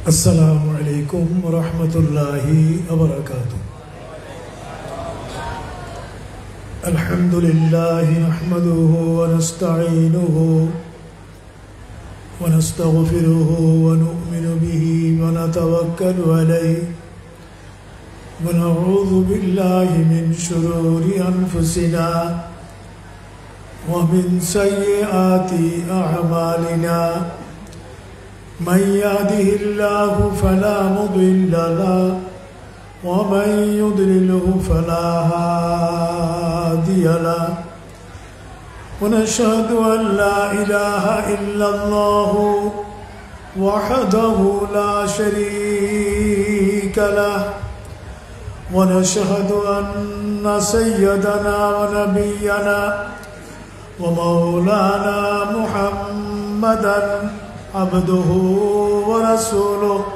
अस्सलामु अलैकुम वरहमतुल्लाहि वबरकातुहू। अल्हम्दुलिल्लाहि नहमदुहु व नस्तईनुहु व नस्तगफिरुहु व नु'मिनु बिही व नतवक्कलु अलैहि व नऊज़ु बिल्लाहि मिन शुरूरि अनफुसिना व मिन सय्यिआति अअमालिना। मन यहदिहिल्लाहु फला मुदिल्ल लहु व मन युद्लिलहु फला हादिय लहु। व नशहदु अन ला इलाहा इल्लल्लाहु वहदहु ला शरीक लहु व नशहदु अन्न सय्यदना व नबिय्यना व मौलाना मुहम्मदन अब्दुहु व रसूलुहु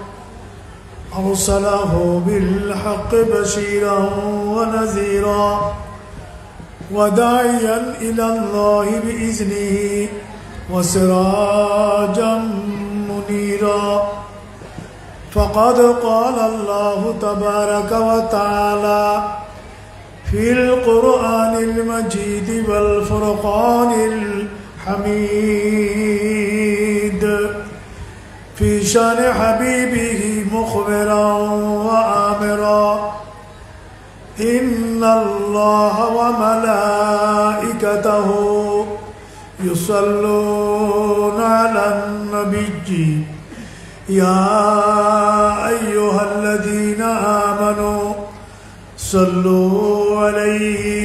अरसलहु बिल्हक़्क़ि बशीरन व नज़ीरा व दाइयन इलल्लाहि बिइज़्निहि व सिराजन मुनीरा। फ़क़द क़ाल अल्लाहु तबारक व तआला फ़िल क़ुरआनिल मजीद वल फ़ुरक़ानिल हमीद फ़ी शान हबीबिही मुख़बिरन व आमिरा। इन्नल्लाह व मलाइकतहु युसल्लूना अलन नबिय्यि या अय्युहल्लज़ीना आमनू सल्लू अलैहि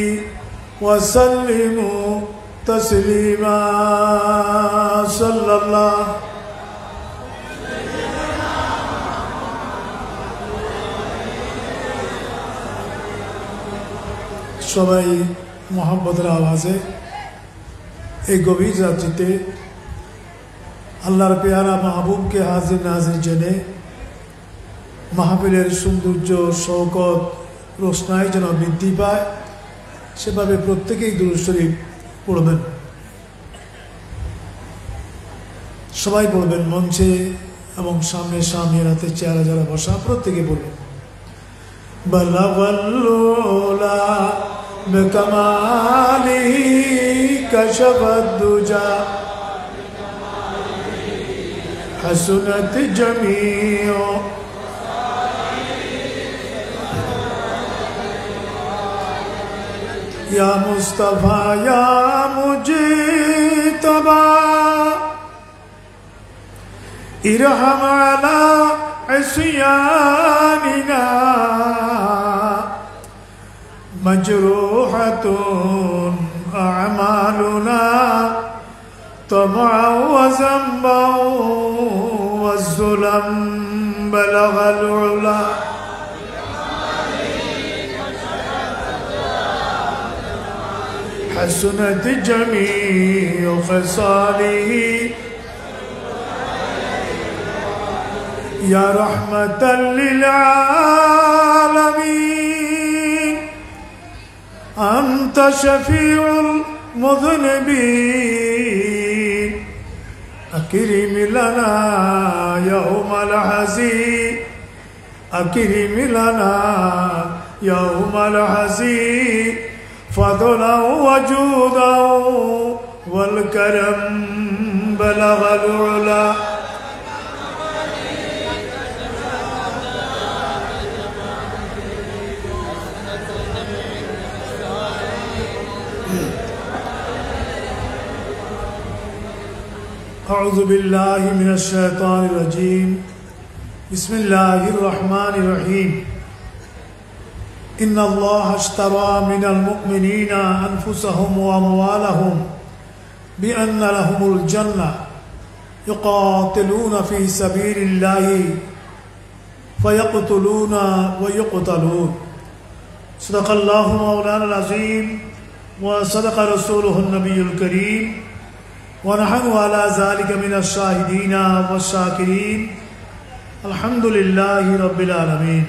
व सल्लिमू तस्लीमा। सल्लल्लाहु সবাই মোহাম্মতের আওয়াজে এই গভীর রাত্রিতে আল্লাহর পেয়ারা মাহবুবকে হাজির নাজির জেনে মাহফিলের সৌন্দর্য শওকত রোশনাই যেন বৃদ্ধি পায় সেভাবে প্রত্যেকেই দুরূদ শরীফ পড়বেন। সবাই পড়বেন, মঞ্চে এবং সামনে সামনেরাতে চেয়ারা যারা বসা প্রত্যেকে পড়বেন। বালাগাল উলা বিকামালিহি কাশাফাদ দুজা হাসুনাত জামিউ या मुस्तफा या मुजतबा इरहम अला इस्यानिना मजरूहतुन अमालुना तमअ व ज़ंबा व ज़ुलम बलगल उला। हसनत जमीउ ख़िसालिही या रहमतल लिल आलमीन अंत शफीउल मुज़निबीन अकरिम लना यौमल हज़ीर अकरिम लना यौमल हज़ीर फ़ज़ला व जूदा वल करम बलगल उला। अऊज़ु बिल्लाहि मिनश शैतानिर रजीम बिस्मिल्लाहिर रहमानिर रहीम। इन्नल्लाह अश्तरा मिनल मुअ्मिनीना अनफुसहुम व अमवालहुम बिअन्न लहुमुल जन्नह युक़ातिलूना फ़ी सबीलिल्लाहि फ़यक़्तुलूना व युक़्तलून। सदक़ल्लाहु मौलानाल अज़ीम व सदक़ रसूलुहुन नबियुल करीम व नहनु अला ज़ालिका मिनश शाहिदीना व शाकिरीन। अल्हम्दुलिल्लाहि रब्बिल आलमीन।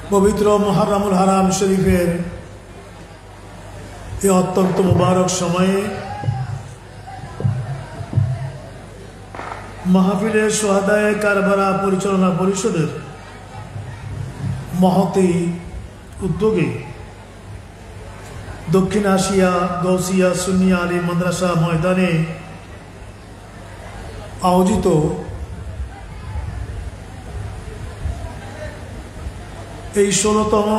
पवित्र मुहर्रमुल हराम शरीफेर এই অত্যন্ত মুবারক সময়ে মাহফিলে সোহাদায়ে কারবালা পরিচালনা পরিষদের মহতী উদ্যোগে দক্ষিণ এশিয়া গৌসিয়া সুন্নিয়া আলী মাদ্রাসা ময়দানে আয়োজিত এই 16তম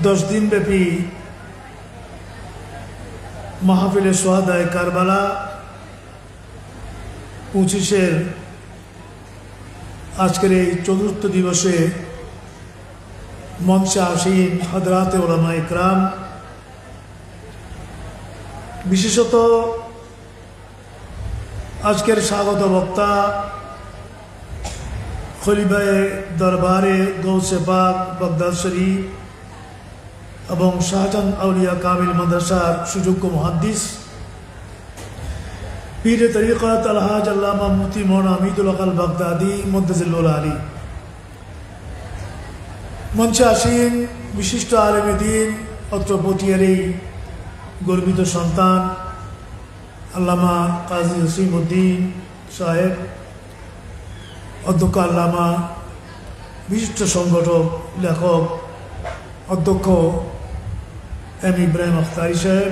10 দিনব্যাপী মাহফিলে সোহাদায়ে কারবালা 25-এর আজকের এই চতুর্থ দিবসে মঞ্চে আসীন হযরত উলামা ইকরাম, বিশেষত আজকের স্বাগত বক্তা খলিফায়ে দরবারে গৌসে পাক বাগদাদ শরীফ এবং শাহজাহান আউলিয়া কামিল মাদ্রাসার সুযোগ্য মুহাদ্দিস পীরে তরিকত আলহাজ আল্লামা মুফতি মৌলানা আমিদুল হক আল বাগদাদি মুদ্দাজিল্লুল আলী, মঞ্চে আসীন বিশিষ্ট আলেমে দ্বীন অত্র পটিয়ার এই গর্বিত সন্তান আল্লামা কাজী জসিমউদ্দিন সাহেব, অধ্যক্ষ আল্লামা, বিশিষ্ট সংগঠক লেখক অধ্যক্ষ এম ইব্রাহিম আখতারি সাহেব,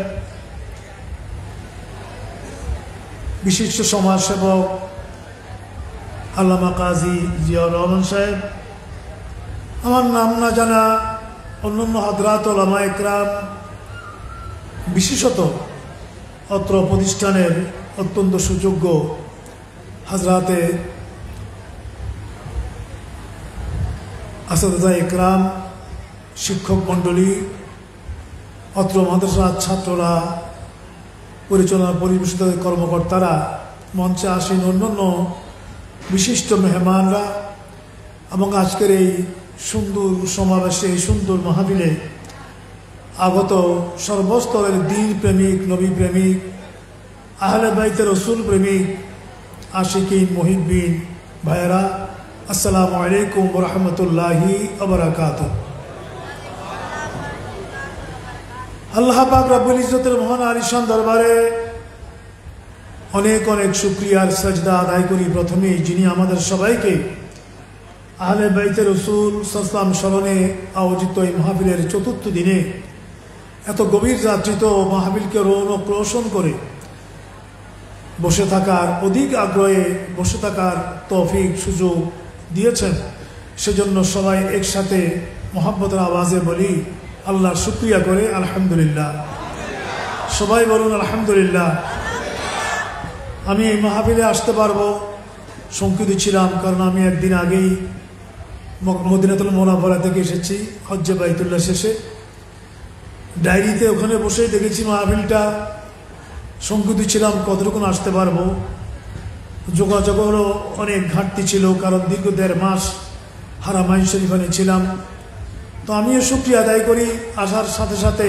বিশিষ্ট সমাজসেবক আল্লামা কাজী জিয়াউর রহমান সাহেব, আমার নাম না জানা অন্যান্য হযরত উলামা ইকরাম, বিশেষত অত্র প্রতিষ্ঠানের অত্যন্ত সুযোগ্য হযরতে আসাদা ইকরাম, শিক্ষক মণ্ডলী, অত্র মাদ্রাসার ছাত্ররা, পরিচালনা পরিবেশিত কর্মকর্তারা, মঞ্চে আসেন অন্যান্য বিশিষ্ট মেহমানরা এবং আজকের এই সুন্দর সমাবেশে, এই সুন্দর মাহফিলে আগত সর্বস্তরের দ্বীন প্রেমিক, নবী প্রেমিক, আহলে বাইতে রসুল প্রেমিক, আশিকিন, মুহিব্বিন ভাইয়েরা, আসসালামু আলাইকুম ওয়া রাহমাতুল্লাহি ওয়া বারাকাতুহু। আল্লাহ পাক রব্বুল ইজ্জতের মহান আলিশান দরবারে অনেক অনেক শুকরিয়ার সাজদা আদায় করি প্রথমেই, যিনি আমাদের সবাইকে আহলে বাইতে রসুল সাল্লাল্লাহু স্মরণে আয়োজিত এই মাহফিলের চতুর্থ দিনে এত গভীর যাত্রিত মাহফিলকে রৌনক রোশন করে বসে থাকার, অধিক আগ্রহে বসে থাকার তৌফিক সুযোগ দিয়েছেন। সেজন্য সবাই একসাথে মোহাব্বতের আওয়াজে বলি আল্লাহর শুকরিয়া করে আলহামদুলিল্লাহ। সবাই বলুন আলহামদুলিল্লাহ। আমি এই মাহফিলে আসতে পারবো শঙ্কিত ছিলাম, কারণ আমি একদিন আগেই মদিনাতুল মুনাওয়ারা থেকে এসেছি হজ্জে বাইতুল্লাহ শেষে। ডায়েরিতে ওখানে বসেই দেখেছি মাহফিলটা, শঙ্কিত ছিলাম কতটুকু আসতে পারবো। যোগাযোগেরও অনেক ঘাটতি ছিল, কারণ দীর্ঘ 1.5 মাস হারামাইন শরীফানে ছিলাম। তো আমিও শুকরিয়া আদায় করি, আসার সাথে সাথে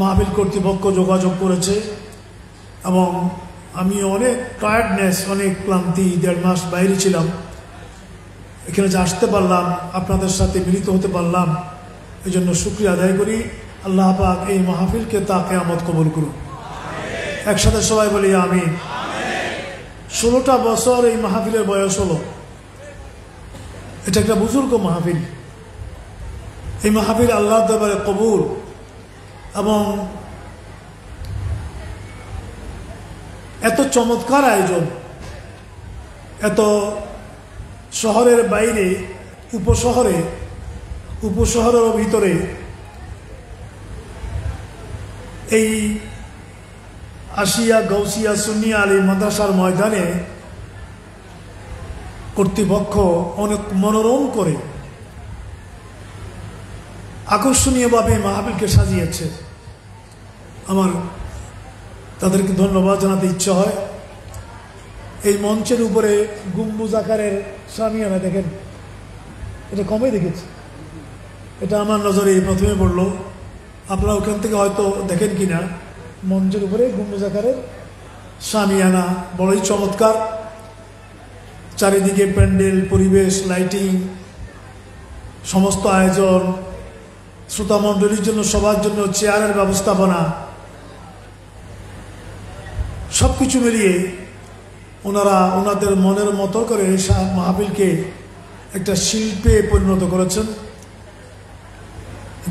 মাহফিল কর্তৃপক্ষ যোগাযোগ করেছে এবং আমি অনেক টায়ার্ডনেস, অনেক ক্লান্তি, 1.5 মাস বাইরে ছিলাম, এখানে যে আসতে পারলাম, আপনাদের সাথে মিলিত হতে পারলাম, এই জন্য শুকরিয়া আদায় করি। আল্লাহ পাক এই মাহফিলকে তা কিয়ামত কবুল করুন। একসাথে সবাই বলি আমিন। 16টা বছর এই মাহফিলের বয়স হলো। এটা একটা বুজুর্গ মাহফিল। এই মাহফিল আল্লাহর দরবারে কবুল এবং এত চমৎকার আয়োজন, এত শহরের বাইরে, উপশহরের ভিতরে এই আশিয়া গৌসিয়া সুন্নিয়া আলী মাদ্রাসার ময়দানে কর্তৃপক্ষ অনেক মনোরম করে আকর্ষণীয়ভাবে মাহফিলকে সাজিয়েছে। আমার তাদেরকে ধন্যবাদ জানাতে ইচ্ছা হয়। এই মঞ্চের উপরে গম্বুজ আকারের শামিয়ানা দেখেন, এটা কমই দেখেছি, এটা আমার নজরে প্রথমে পড়লো। আপনারা ওখান থেকে হয়তো দেখেন কিনা, মঞ্চের উপরে গম্বুজ আকারের শামিয়ানা বড়ই চমৎকার। চারিদিকে প্যান্ডেল, পরিবেশ, লাইটিং, সমস্ত আয়োজন শ্রোতা মণ্ডলীর জন্য, সবার জন্য চেয়ারের ব্যবস্থাপনা, সবকিছু মিলিয়ে ওনারা ওনাদের মনের মতো করে মাহফিলকে একটা শিল্পে পরিণত করেছেন।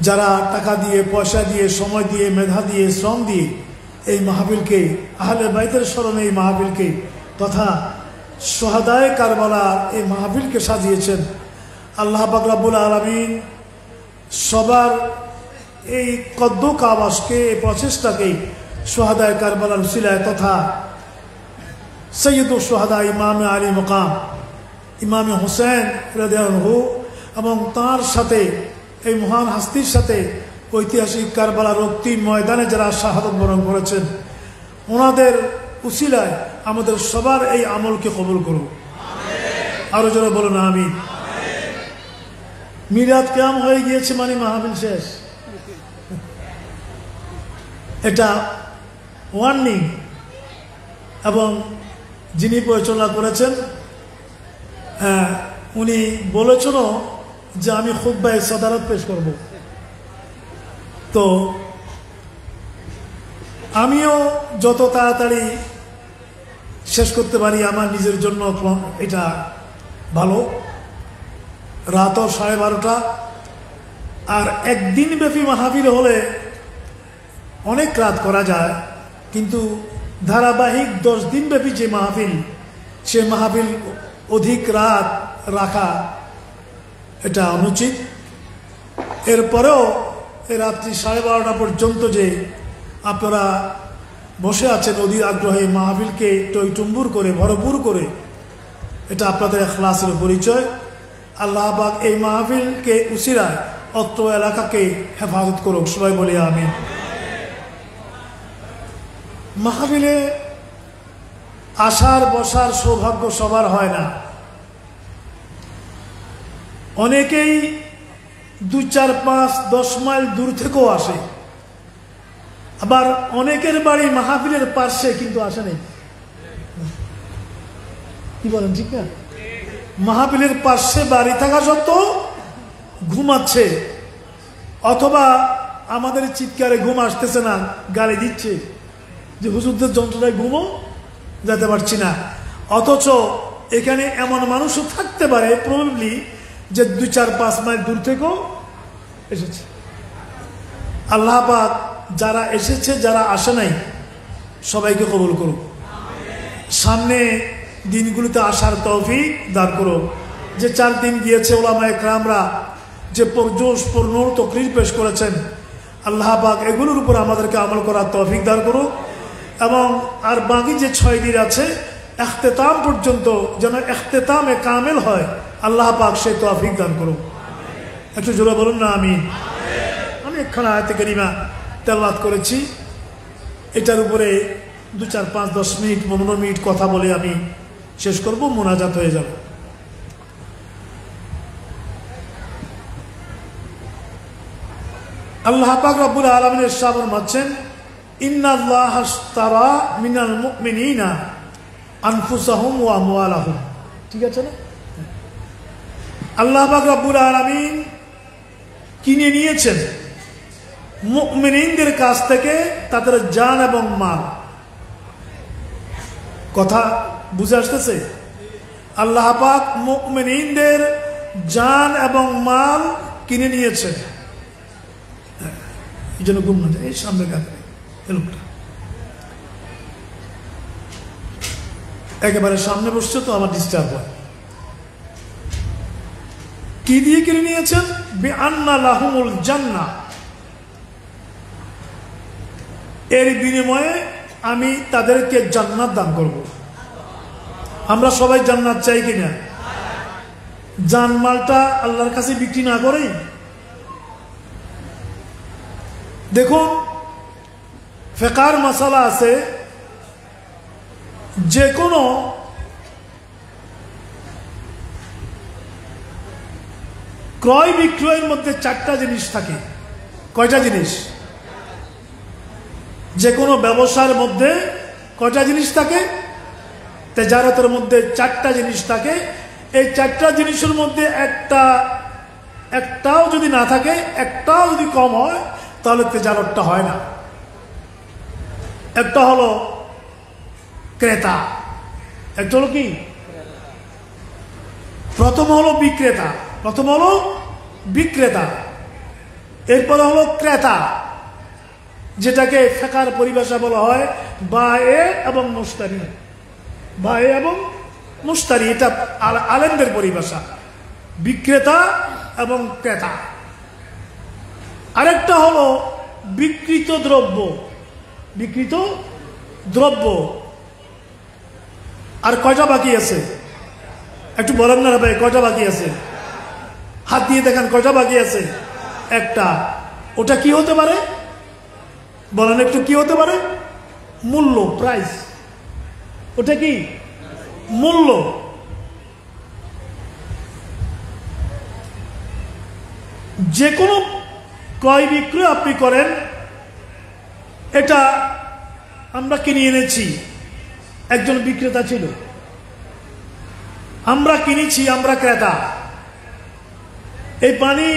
যারা টাকা দিয়ে, পয়সা দিয়ে, সময় দিয়ে, মেধা দিয়ে, শ্রম দিয়ে এই মাহফিলকে, আহলে বাইতের স্মরণে এই মাহফিলকে তথা সোহাদায়ে কারবালার এই মাহফিলকে সাজিয়েছেন, আল্লাহ পাক রব্বুল আলামিন সবার এই কদ্দুক আওয়াজকে, এই প্রচেষ্টাকে সোহাদায়ে কারবালার উসিলায় তথা সৈয়দুল সোহাদা ইমামে আলী মকাম ইমামে হোসেন রাদিয়াল্লাহু এবং তার সাথে এই মহান হাস্তির সাথে ঐতিহাসিক কারবালার রক্তিম ময়দানে যারা শাহাদত বরণ করেছেন, ওনাদের উসিলায় আমাদের সবার এই আমলকে কবুল করুন। আরো যারা বলুন আমিন। মিলাদ কিয়াম হয়ে গিয়েছে মানে মাহফিল শেষ, এটা ওয়ার্নিং। এবং যিনি পরিচালনা করেছেন উনি বলেছেন যে আমি খুতবায়ে সাদারত পেশ করব। তো আমিও যত তাড়াতাড়ি শেষ করতে পারি আমার নিজের জন্য এটা ভালো। রাতও 12:30, আর একদিন ব্যাপী মাহফিল হলে অনেক রাত করা যায়, কিন্তু ধারাবাহিক 10 দিন ব্যাপী যে মাহফিল, সে মাহফিল অধিক রাত রাখা এটা অনুচিত। এরপরেও এই রাত্রি 12:30 পর্যন্ত যে আপনারা বসে আছেন অধীর আগ্রহে মাহফিলকে টইটুম্বুর করে, ভরপুর করে, এটা আপনাদের ইখলাসের পরিচয়। আল্লাহ পাক এই মাহফিলকে উসিলায় অত্র এলাকাকে হেফাজত করুক, সবাই বলি আমিন। মাহফিলে আসার বসার সৌভাগ্য সবার হয় না। অনেকেই 2, 4, 5, 10 মাইল দূর থেকেও আসে, আবার অনেকের বাড়ি মাহফিলের পার্শ্বে কিন্তু আসে নেই। কি বলেন, ঠিক না? মাহফিলের পার্শ্বে বাড়ি থাকা সত্ত্বেও ঘুমাচ্ছে, অথবা আমাদের চিৎকারে ঘুম আসতেছে না, গালি দিচ্ছে যে হুজুরদের যন্ত্রণায় ঘুমো যেতে পারছি না। অথচ এখানে এমন মানুষও থাকতে পারে প্রবাবলি যে 2, 4, 5 মাইল দূর থেকেও এসেছে। আল্লাহ পাক যারা এসেছে, যারা আসে নাই, সবাইকে কবুল করুক। সামনে দিনগুলিতে আসার তৌফিক দান করো। যে 4 দিন গিয়েছে ওলামায়ে কেরামরা যে পরজোশপূর্ণ তাকরীর পেশ করেছেন, আল্লাহ পাক এগুলোর উপর আমাদেরকে আমল করার তৌফিক দান করুক। এবং আর বাকি যে 6 দিন আছে ইখতিতাম পর্যন্ত যেন ইখতিতামে কামেল হয়, আল্লাহ পাক সেই তৌফিক দান করুক। একটু জোরে বলুন না আমিন। আমি একখানা আয়াতে কারিমা তেলাওয়াত করেছি, এটার উপরে 2, 4, 5, 10 মিনিট 15 মিনিট কথা বলে আমি শেষ করব, মোনাজাত হয়ে যাবে। আল্লাহ পাক রব্বুল আলামিন ইরশাদ ফরমাচ্ছেন, ইন্নাল্লাহা আশতারা মিনাল মুমিনিনা আনফুসাহুম ওয়া আমওয়ালাহুম। ঠিক আছে না? আল্লাহ পাক রব্বুল আলামিন কিনে নিয়েছেন মুমিনদের কাছ থেকে তাদের জান এবং মাল। কথা বুঝে আসতেছে? আল্লাহ পাক মুমিনদের জান এবং মাল কিনে নিয়েছেন। এই জন্য ঘুম না যায়, এই সামনে কাছে লোকটা একেবারে সামনে বসছে তো আমার ডিস্টার্ব হয়। কি দিয়ে কিনে নিয়েছেন? বিআন্না লাহুমুল জান্নাহ, এর বিনিময়ে আমি তাদেরকে জান্নাত দান করব। আমরা সবাই জান্নাত চাই কিনা? জানমালটা আল্লাহর কাছে বিক্রি না করেই। দেখুন, ফিকহের মাসালা আছে, যে কোনো ক্রয় বিক্রয়ের মধ্যে 4টা জিনিস থাকে। কয়টা জিনিস? যে কোনো ব্যবসার মধ্যে কয়টা জিনিস থাকে? তেজারতের মধ্যে 4টা জিনিস থাকে। এই 4টা জিনিসের মধ্যে একটা একটাও যদি না থাকে, একটাও যদি কম হয়, তাহলে তেজারতটা হয় না। একটা হলো ক্রেতা, একটা হলো কি, প্রথম হলো বিক্রেতা, প্রথম হলো বিক্রেতা, এরপরে হলো ক্রেতা, যেটাকে ফিকহের পরিভাষা বলা হয় বায়ে এবং মুশতারি। বায়ে এবং মুশতারি, এটা আলেমদের পরিভাষা, বিক্রেতা এবং ক্রেতা। আরেকটা হলো বিক্রিত দ্রব্য, বিক্রিত দ্রব্য। আর কয়টা বাকি আছে একটু বলেন না ভাই, কয়টা বাকি আছে? হাত দিয়ে দেখেন কয়টা বাকি আছে? একটা। ওটা কি হতে পারে বলেন একটু, কি হতে পারে? মূল্য, প্রাইস। ওটা কি? মূল্য। যে কোনো ক্রয় বিক্রয় আপনি করেন, এটা আমরা কিনে এনেছি, একজন বিক্রেতা ছিল, আমরা কিনেছি, আমরা ক্রেতা। এই পানি,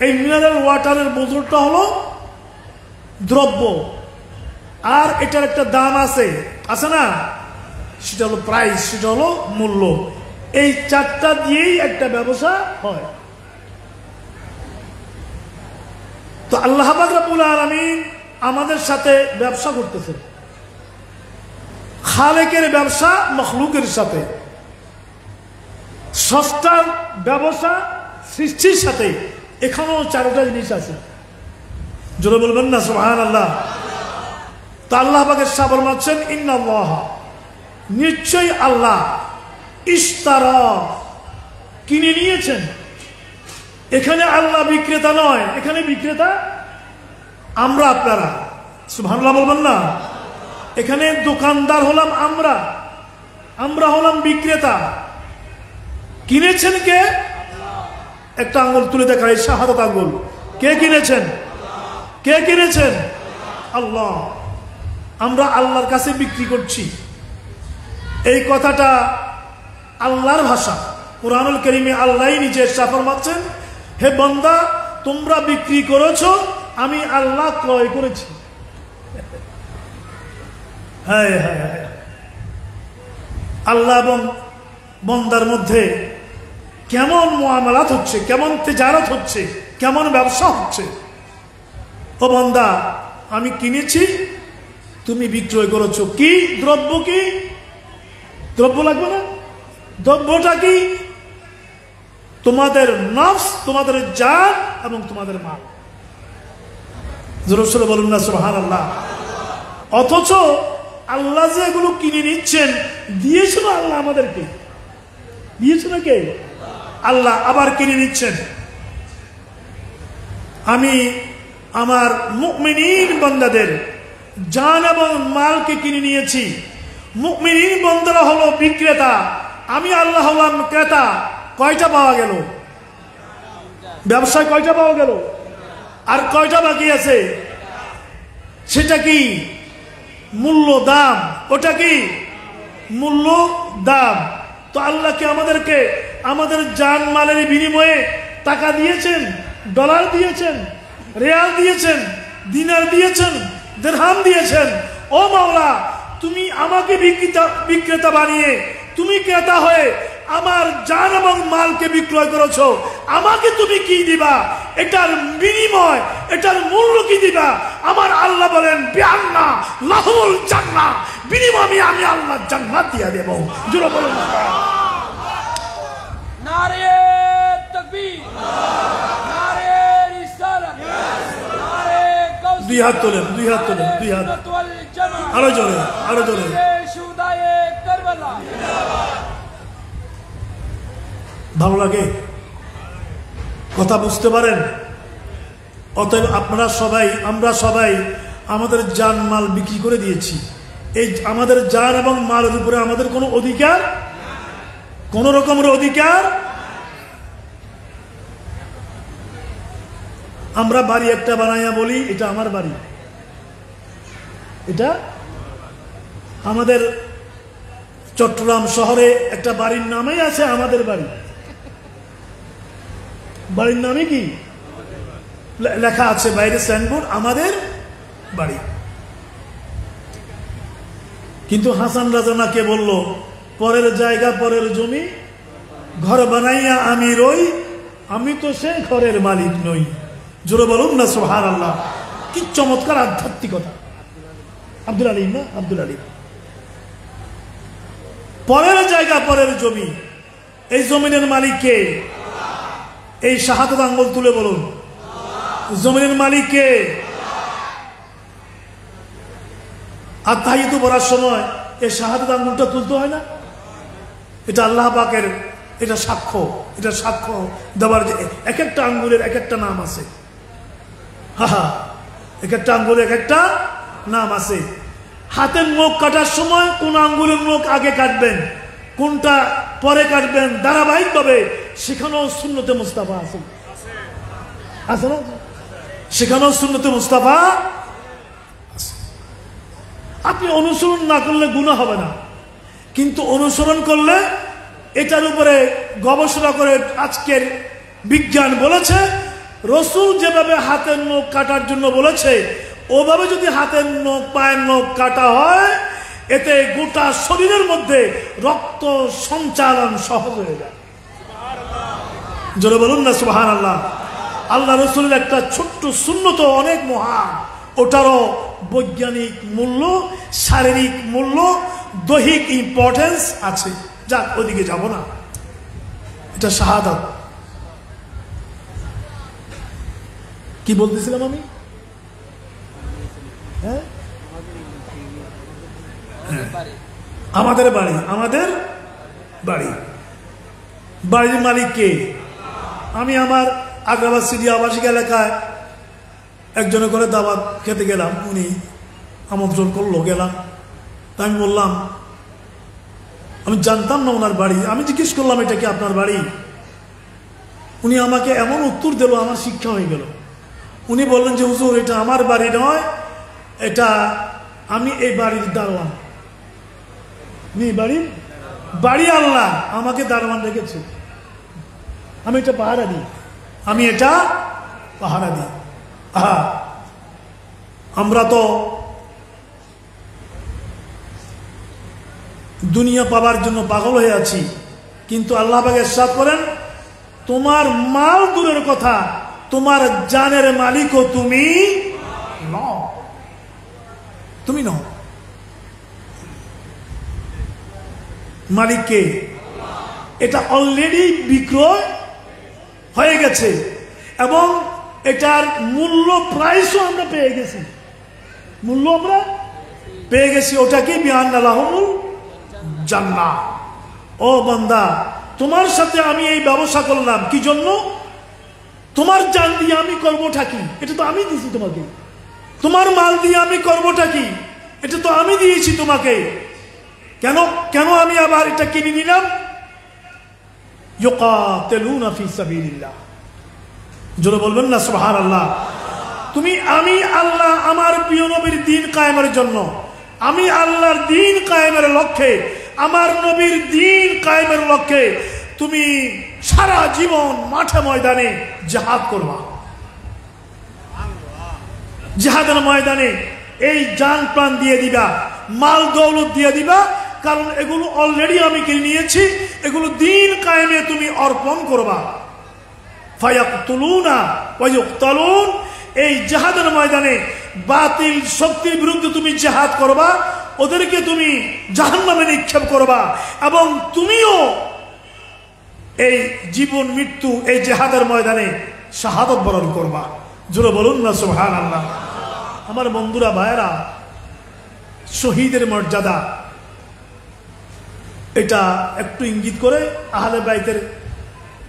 এই মিনারেল ওয়াটারের বোতলটা হলো দ্রব্য, আর এটার একটা দাম আছে, আছে না? সেটা হলো প্রাইস, সেটা হলো মূল্য। এই চারটা দিয়েই একটা ব্যবসা হয়। তো আল্লাহ পাক রব্বুল আলামিন আমাদের সাথে ব্যবসা করতেছেন, খালেকের ব্যবসা মখলুকের সাথে, স্রষ্টার ব্যবসা সৃষ্টির সাথে। এখানেও চারটা জিনিস আছে, জোরে বলবেন না সুবহানাল্লাহ। তো আল্লাহ পাকের সাথে ফরমাচ্ছেন ইন্নাল্লাহ, নিশ্চয়ই আল্লাহ, ইশতারা, কিনে নিয়েছেন। এখানে আল্লাহ বিক্রেতা নয়, এখানে বিক্রেতা আমরা, আপনারা। সুবহানাল্লাহ বলবেন না? এখানে দোকানদার হলাম আমরা, আমরা হলাম বিক্রেতা। কিনেছেন কে? একটা আঙ্গুল তুলে দেখায়, শাহাদাত আঙ্গুল। কে কিনেছেন? কে কিনেছেন? আল্লাহ। আমরা আল্লাহর কাছে বিক্রি করছি। এই কথাটা আল্লাহর ভাষা। কুরআনুল কারীমে আল্লাহ নিজে ফরমাচ্ছেন, হে বান্দা, তোমরা বিক্রি করেছো, আমি আল্লাহ ক্রয় করেছি। হ্যাঁ হ্যাঁ হ্যাঁ, আল্লাহ এবং বান্দার মধ্যে কেমন মুআমালাত হচ্ছে, কেমন তিজারত হচ্ছে, কেমন ব্যবসা হচ্ছে। ও বান্দা, আমি কিনেছি, তুমি বিক্রয় করেছো। কি দ্রব্য? কি দ্রব্য লাগবে না? দ্রব্যটা কি? তোমাদের নফস, তোমাদের জান এবং তোমাদের মাল। জোরে সোরে বলুন না সুবহানাল্লাহ। অথচ আল্লাহ যে এগুলো কিনে নিচ্ছেন, দিয়েছিল আল্লাহ আমাদেরকে, দিয়েছিল কে? আল্লাহ। আবার কিনে নিচ্ছেন। আমি আমার মুমিনিন বান্দাদের জান এবং মালকে কিনে নিয়েছি। মুমিনিন বান্দারা হলো বিক্রেতা, আমি আল্লাহ হলাম ক্রেতা। কয়টা পাওয়া গেল? ব্যবসায় কয়টা পাওয়া গেল? আর কয়টা বাকি আছে? সেটা কি? মূল্য, দাম। ওটা কি? মূল্য, দাম। তো আল্লাহ কি আমাদেরকে আমাদের জান মালের বিনিময়ে টাকা দিয়েছেন, ডলার দিয়েছেন, রিয়াল দিয়েছেন, দিনার দিয়েছেন, দিরহাম দিয়েছেন? ও মাওলা, তুমি আমাকে বিক্রেতা বানিয়ে, তুমি ক্রেতা হয়ে আমার জান এবং মালকে বিক্রয় করেছো, আমাকে তুমি কি দিবা? এটার বিনিময়, এটার মূল্য কি দিবা? আমার আল্লাহ বলেন, বিআন্না লাহুল জান্নাহ, বিনিময়ে আমি আল্লাহ জান্নাত দিয়ে দেব। জোরে বলুন নারে তাকবীর, নারে রিসালাত, নারে গাউস। দুই হাত তোলেন, দুই হাত তোলেন, দুই হাত। আরো জোরে, আরো জোরে। শুহাদায়ে কারবালা। ভালো লাগে? কথা বুঝতে পারেন? অতএব আপনারা সবাই, আমরা সবাই আমাদের জান মাল বিক্রি করে দিয়েছি। এই আমাদের জান এবং মালের উপরে আমাদের কোনো অধিকার, কোন রকমের অধিকার। আমরা বাড়ি একটা বানাইয়া বলি, এটা আমার বাড়ি, এটা আমাদের চট্টগ্রাম শহরে একটা বাড়ির নামেই আছে আমাদের বাড়ি। বাড়ির নামে কি লেখা আছে বাইরে সাইনবোর্ড, আমাদের বাড়ি। কিন্তু হাসান রাজা না কে বলল, পরের জায়গা পরের জমি, ঘর বানাইয়া আমি রই, আমি তো সে ঘরের মালিক নই। জোরে বলুন না সুবহানাল্লাহ। কি চমৎকার আধ্যাত্মিকতা। আব্দুল আলিম না, আব্দুল আলিম। পরের জায়গা পরের জমি, এই জমিনের মালিক কে? এই শাহাদাত আঙ্গুল তুলে বলুন, জমিনের মালিক কে? আর তাহিয়াতু পড়ার সময় এই শাহাদাত আঙ্গুলটা তুলতে হয় না? এটা আল্লাহ পাকের এটা সাক্ষ্য, এটা সাক্ষ্য দেওয়ার যে এক একটা আঙ্গুলের এক একটা নাম আছে। হা, এক একটা আঙ্গুলের এক একটা নাম আছে। হাতের নখ কাটার সময় কোন আঙ্গুলের নখ আগে কাটবেন, কোনটা পরে কাটবেন, ধারাবাহিকভাবে সেখানেও সুন্নতে মুস্তাফা আছে, আছে না? সেখানেও সুন্নতে মুস্তাফা আছে। আপনি অনুসরণ না করলে গুনাহ হবে না, কিন্তু অনুসরণ করলে এটার উপরে গবেষণা করে আজকের বিজ্ঞান বলেছে রসুল যেভাবে হাতের নখ কাটার জন্য বলেছে ওভাবে যদি হাতের নখ পায়ের নখ কাটা হয় এতে গোটা শরীরের মধ্যে রক্ত সঞ্চালন সহজ হয়ে যায়। জোরে বলুন না সুবহানাল্লাহ। আল্লাহ রসুলের একটা ছোট্ট সুন্নত অনেক মহান, ওটারও বৈজ্ঞানিক মূল্য, শারীরিক মূল্য, দৈহিক ইম্পর্টেন্স আছে। যাক, ওদিকে যাব না। এটা শাহাদাত। কি বলতেছিলাম আমি? হ্যাঁ, আমাদের বাড়ি, আমাদের বাড়ি, বাড়ির মালিক কে? আমি আমার আগ্রাবাদ সিটি আবাসিক এলাকায় একজনের করে দাওয়াত খেতে গেলাম, উনি আমন্ত্রণ করলো, গেলাম। তা আমি বললাম, আমি জানতাম না ওনার বাড়ি। আমি জিজ্ঞেস করলাম এটা কি আপনার বাড়ি? উনি আমাকে এমন উত্তর দিল, আমার শিক্ষা হয়ে গেল। উনি বললেন যে হুজুর এটা আমার বাড়ি নয়, এটা আমি এই বাড়ির দারোয়ান। বাড়ি আল্লাহ, আমাকে দারোয়ান রেখেছে, আমি এটা পাহারা দিই, আমি এটা পাহারা দিই। আমরা তো দুনিয়া পাবার জন্য পাগল হয়ে আছি, কিন্তু আল্লাহ পাক ইরশাদ করেন তোমার মাল দূরের কথা, তোমার জানের মালিকও তুমি নও, তুমি নও। মালিককে এটা অলরেডি বিক্রয় হয়ে গেছে এবং এটার মূল্য প্রাইসও আমরা পেয়ে গেছি, মূল্য আমরা পেয়ে গেছি। ওটা কি? বিআন্না লাহুমুল জান্নাহ। ও বান্দা, তোমার সাথে আমি এই ব্যবসা করলাম কি জন্য? তোমার জান দিয়ে আমি করবোটা কি? এটা তো আমি দিয়েছি তোমাকে। তোমার মাল দিয়ে আমি করবোটা কি? এটা তো আমি দিয়েছি তোমাকে। কেন কেন আমি আবার এটা কিনে নিলাম? ইউকাতিলুনা ফি সাবিলিল্লাহ। জোরে বলবেন না সুবহানাল্লাহ। আমি আল্লাহ আমার প্রিয় নবীর দ্বীন কায়েমের জন্য, আমি আল্লাহর দ্বীন কায়েমের লক্ষ্যে, আমার নবীর দ্বীন কায়েমের লক্ষ্যে তুমি সারা জীবন মাঠে ময়দানে জিহাদ করবা। জিহাদের ময়দানে এই জান প্রাণ দিয়ে দিবা, মাল দৌলত দিয়ে দিবা, কারণ এগুলো অলরেডি আমি কিনে নিয়েছি, এগুলো দ্বীন কায়েমে তুমি অর্পণ করবা। ফায়াকতুলুনা ওয়া ইউকতালুন। এই জিহাদের ময়দানে বাতিল শক্তির বিরুদ্ধে তুমি জিহাদ করবা, ওদেরকে তুমি জাহান্নামে নিক্ষেপ করবা এবং তুমিও এই জীবন মৃত্যু এই জিহাদের ময়দানে শাহাদাত বরণ করবা। জোরে বলুন না সুবহানাল্লাহ। আমার বন্ধুরা, ভাইয়েরা, শহীদের মর্যাদা এটা একটু ইঙ্গিত করে আহলে বাইতের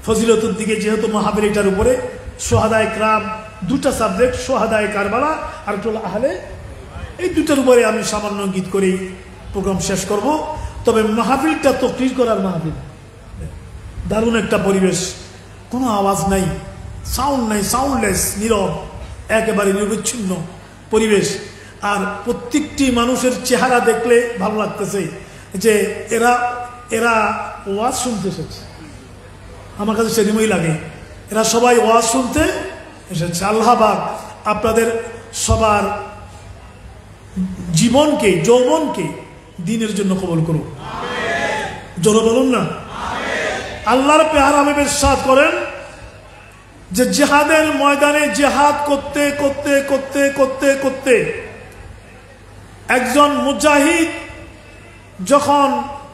ফজিলতের দিকে, যেহেতু মাহফিল এটার উপরে সোহাদায়ে কিরাম, দুটা সাবজেক্ট, সোহাদায়ে কারবালা আর একটা হলো আহলে, এই দুটার উপরে আমি সামান্য ইঙ্গিত করেই প্রোগ্রাম শেষ করব। তবে মাহফিলটা তকরির করার মাহফিল, দারুণ একটা পরিবেশ, কোনো আওয়াজ নাই, সাউন্ড নাই, সাউন্ডলেস, নীরব, একেবারে নিরবিচ্ছিন্ন পরিবেশ। আর প্রত্যেকটি মানুষের চেহারা দেখলে ভালো লাগতেছে যে এরা ওয়াজ শুনতে এসেছে। আমার কাছে সেরকমই লাগে, এরা সবাই ওয়াজ শুনতে এসেছে। আল্লাহ পাক আপনাদের সবার জীবনকে, যৌবনকে দ্বীনের জন্য কবুল করুন। জোরে বলুন না। আল্লাহর পেয়ারা হাবিব ইরশাদ করেন যে জিহাদের ময়দানে জিহাদ করতে করতে করতে করতে করতে একজন মুজাহিদ যখন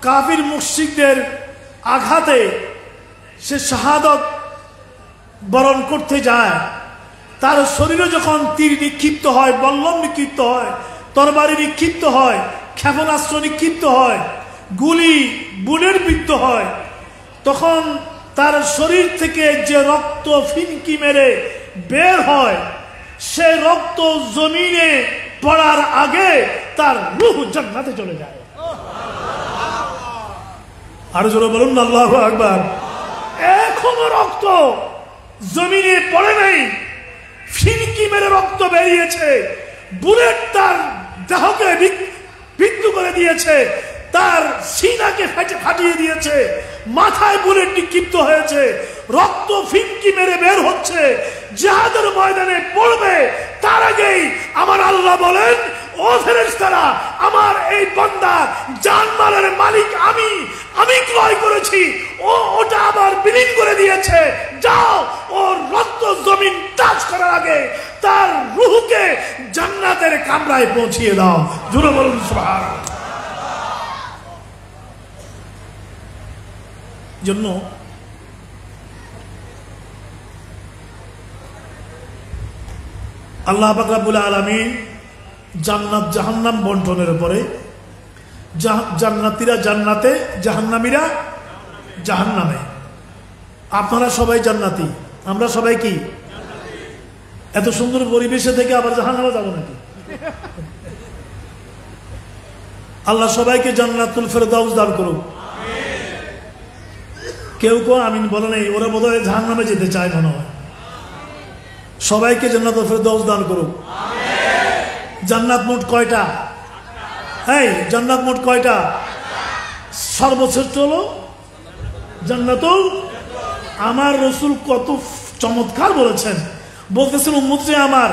কাফির মুশরিকদের আঘাতে সে শাহাদত বরণ করতে যায়, তার শরীরে যখন তীর নিক্ষিপ্ত হয়, বল্লম নিক্ষিপ্ত হয়, তরবারি নিক্ষিপ্ত হয়, ক্ষেপণাস্ত্র নিক্ষিপ্ত হয়, গুলি বুলেট বিদ্ধ হয়, তখন তার শরীর থেকে যে রক্ত ফিনকি মেরে বের হয়, সে রক্ত জমিনে পড়ার আগে তার রূহ জান্নাতে চলে যায়। আর জোরে বলুন না আল্লাহু আকবার। এখনো রক্ত জমিনে পড়ে নাই, ফিনকি মেরে রক্ত বেরিয়েছে, বুলেট তার দেহকে বিদ্ধ করে দিয়েছে, তার সিনাকে ফাটিয়ে দিয়েছে, মাথায় বুলেট নিক্ষিপ্ত হয়েছে, রক্ত ফিনকি মেরে বের হচ্ছে, জিহাদের ময়দানে পড়বে, তার আগেই আমার আল্লাহ বলেন, ও ফেরেশতারা, আমার এই বান্দা জানমালের মালিক আমি ক্রয় করেছি, ওটা আবার বিলীন করে দিয়েছে, যাও ওর রক্ত জমিন টাচ করার আগে তার রূহকে জান্নাতের কামরায় পৌঁছিয়ে দাও। জোরে বলুন সুবহানাল্লাহ। জন্য আল্লাহ পাক রব্বুল আলামিন জান্নাত জাহান্নাম বন্টনের পরে জান্নাতীরা জান্নাতে, জাহান্নামীরা জাহান্নামে। আপনারা সবাই জান্নাতি, আমরা সবাই কি? এত সুন্দর পরিবেশে থেকে আবার জাহান্নামে যাব নাকি? আল্লাহ সবাইকে জান্নাতুল ফেরদাউস দান করুক। কেউ কেউ আমিন বলে নাই, ওরা বোধহয় জাহান্নামে যেতে চায় মনে হয়। সবাইকে জান্নাতুল ফেরদাউস দান করুক। জান্নাত মোট কয়টা? হ্যাঁ, জান্নাত মোট কয়টা? সর্বশ্রেষ্ঠ হলো জান্নাতুল। আমার রসুল কত চমৎকার বলেছেন, বলতেছেন উম্মতে আমার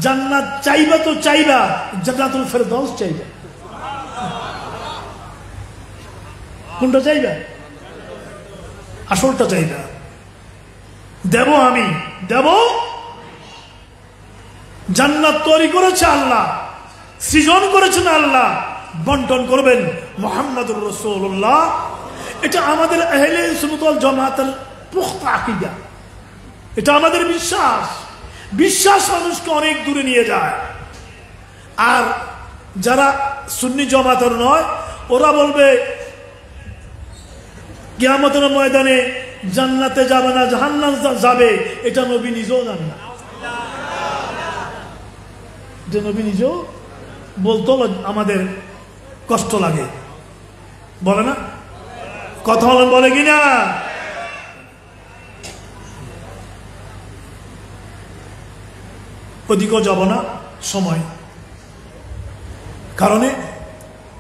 জান্নাত চাইবা তো চাইবা, জান্নাতুল ফেরদাউস চাইবা। কোনটা চাইবা? আসলটা চাইবা। দেব আমি, দেব। জান্নাত তৈরি করেছে আল্লাহ, সৃজন করেছেন আল্লাহ, বন্টন করবেন মুহাম্মদুর রাসূলুল্লাহ। এটা আমাদের আহলে সুন্নাত ওয়াল জামাতের পুখতা আকীদা, এটা আমাদের বিশ্বাস। বিশ্বাস মানুষকে অনেক দূরে নিয়ে যায়। আর যারা সুন্নি জামাতের নয়, ওরা বলবে কিয়ামতের ময়দানে জান্নাতে যাবে না, জাহান্নাম যাবে। এটা নবী নিজেও জানে না, যে নবী নিজেও বলতো। আমাদের কষ্ট লাগে, বলে না? কথা বলেন, বলে কিনা? ওদিকেও যাব না সময় কারণে।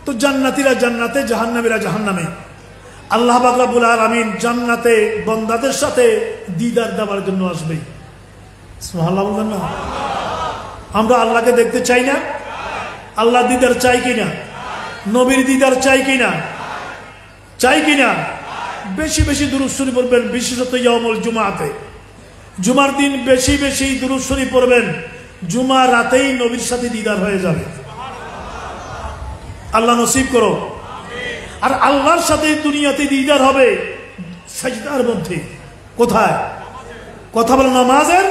তো জান্নাতীরা জান্নাতে, জাহান্নামীরা জাহান্নামে। আল্লাহ পাক রব্বুল আলামিন জান্নাতে বান্দাদের সাথে দিদার দেওয়ার জন্য আসবে। সুবহানাল্লাহ বলবেন না? আমরা আল্লাহকে দেখতে চাই না? আল্লাহ দিদার চাই কিনা? নবীর দিদার চাই কিনা? চাই কিনা? বেশি বেশি দুরূদ শরীফ পড়বেন, বিশেষত ইয়াউমুল জুমাতে। জুমার দিন বেশি বেশি দুরূদ শরীফ পড়বেন, জুমা রাতেই নবীর সাথে দিদার হয়ে যাবে। আল্লাহ নসিব করো। আর আল্লাহর সাথে দুনিয়াতে দিদার হবে সাজদার মধ্যে। কোথায়? কথা বলে নামাজের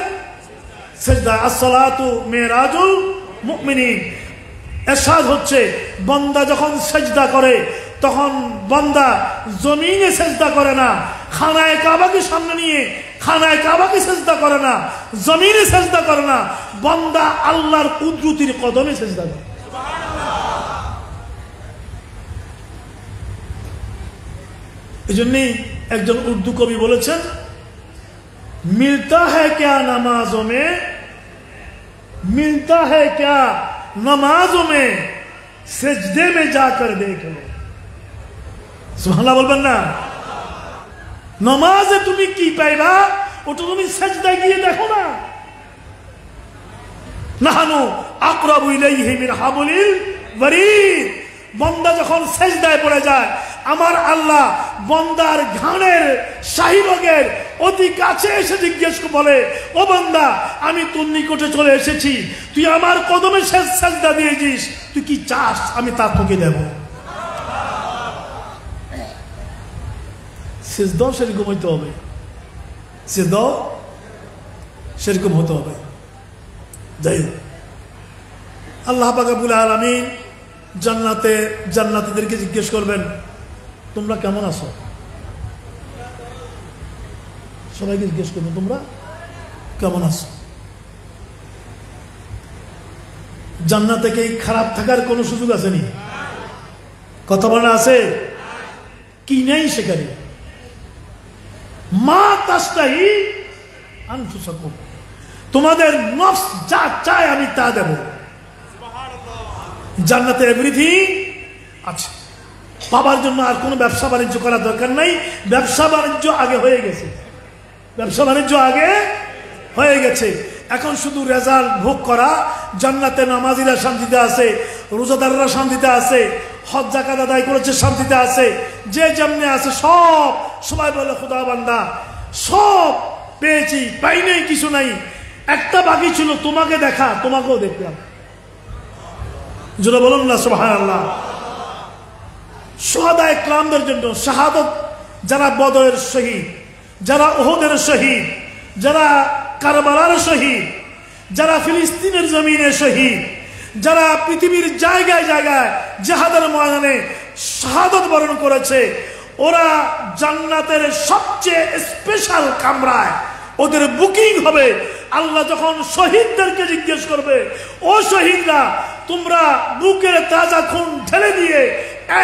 সাজদা। আসসালাতু মিরাজুল মুমিনিন। এরশাদ হচ্ছে বান্দা যখন সাজদা করে তখন বান্দা জমিনে সাজদা করে না, খানায়ে কাবাকে সামনে নিয়ে খানায়ে কাবাকে সাজদা করে না, জমিনে সাজদা করে না, বান্দা আল্লাহর কুদরতির কদমে সাজদা করে। এজন্যই একজন উর্দু কবি বলেছেন, মিলতা হ্যায় ক্যা নামাজোं में, मिलता है क्या नमाजों में, सजदे में जाकर देख लो। সুবহানাল্লাহ বলবেন না? নামাজে তুমি কি পাইবা ওটা তুমি সেজদায় গিয়ে দেখো না। নাহানু আকরাবু ইলাইহি মিন হাবলিল ওয়ারিদ। বান্দা যখন সেজদায় পড়ে যায়, আমার আল্লাহ বান্দার ঘাড়ের শাহীরগের অতি কাছে এসে জিজ্ঞেস বলে, ও বান্দা, আমি তোর নিকটে চলে এসেছি, তুই আমার কদমে সেজদা দিয়েছিস, তুই কি চাস আমি তা তোকে দেব। সেজদাও সেরকম হইতে হবে, সেজদাও সেরকম হতে হবে। যাই হোক, আল্লাহ পাক রব্বুল আলামিন জান্নাতীদেরকে জিজ্ঞেস করবেন, তোমরা কেমন আছো? সবাইকে জিজ্ঞেস করবেন, তোমরা কেমন আছো? জান্নাতে কি খারাপ থাকার কোনো সুযোগ আছে নি? কথা বলা আছে কি নেই সেখানে? মা তাস্তাহি আনফুসাকুম, তোমাদের নফস যা চায় আমি তা দেব। জান্নাতে এভরিথিং আছে, পাবার জন্য আর কোনো ব্যবসা বাণিজ্য করার দরকার নাই। ব্যবসা বাণিজ্য আগে হয়ে গেছে, ব্যবসা বাণিজ্য আগে হয়ে গেছে। এখন শুধু রেজাল্ট ভোগ করা। জান্নাতে নামাজিরা শান্তিতে আছে, রোজাদাররা শান্তিতে আছে, হজ যাকাত আদায় করেছে শান্তিতে আছে, যে যেমনি আছে সবাই বলে খোদা বান্দা সব পেয়েছি, পাই নাই কিছু নাই, একটা বাকি ছিল তোমাকে দেখা, তোমাকেও দেখলাম। যারা বলুন না সুবহানাল্লাহ। শুহাদায়ে কিরামদের জন্য শাহাদত, যারা বদরের শহীদ, যারা উহুদের শহীদ, যারা কারবালার শহীদ, যারা ফিলিস্তিনের জমিনে শহীদ, যারা পৃথিবীর জায়গায় জায়গায় জিহাদের ময়দানে শাহাদত বরণ করেছে, ওরা জান্নাতের সবচেয়ে স্পেশাল কামরায় ওদের বুকিং হবে। আল্লাহ যখন শহীদদেরকে জিজ্ঞেস করবে, ও শহীদরা, তোমরা বুকের তাজা খুন ঢেলে দিয়ে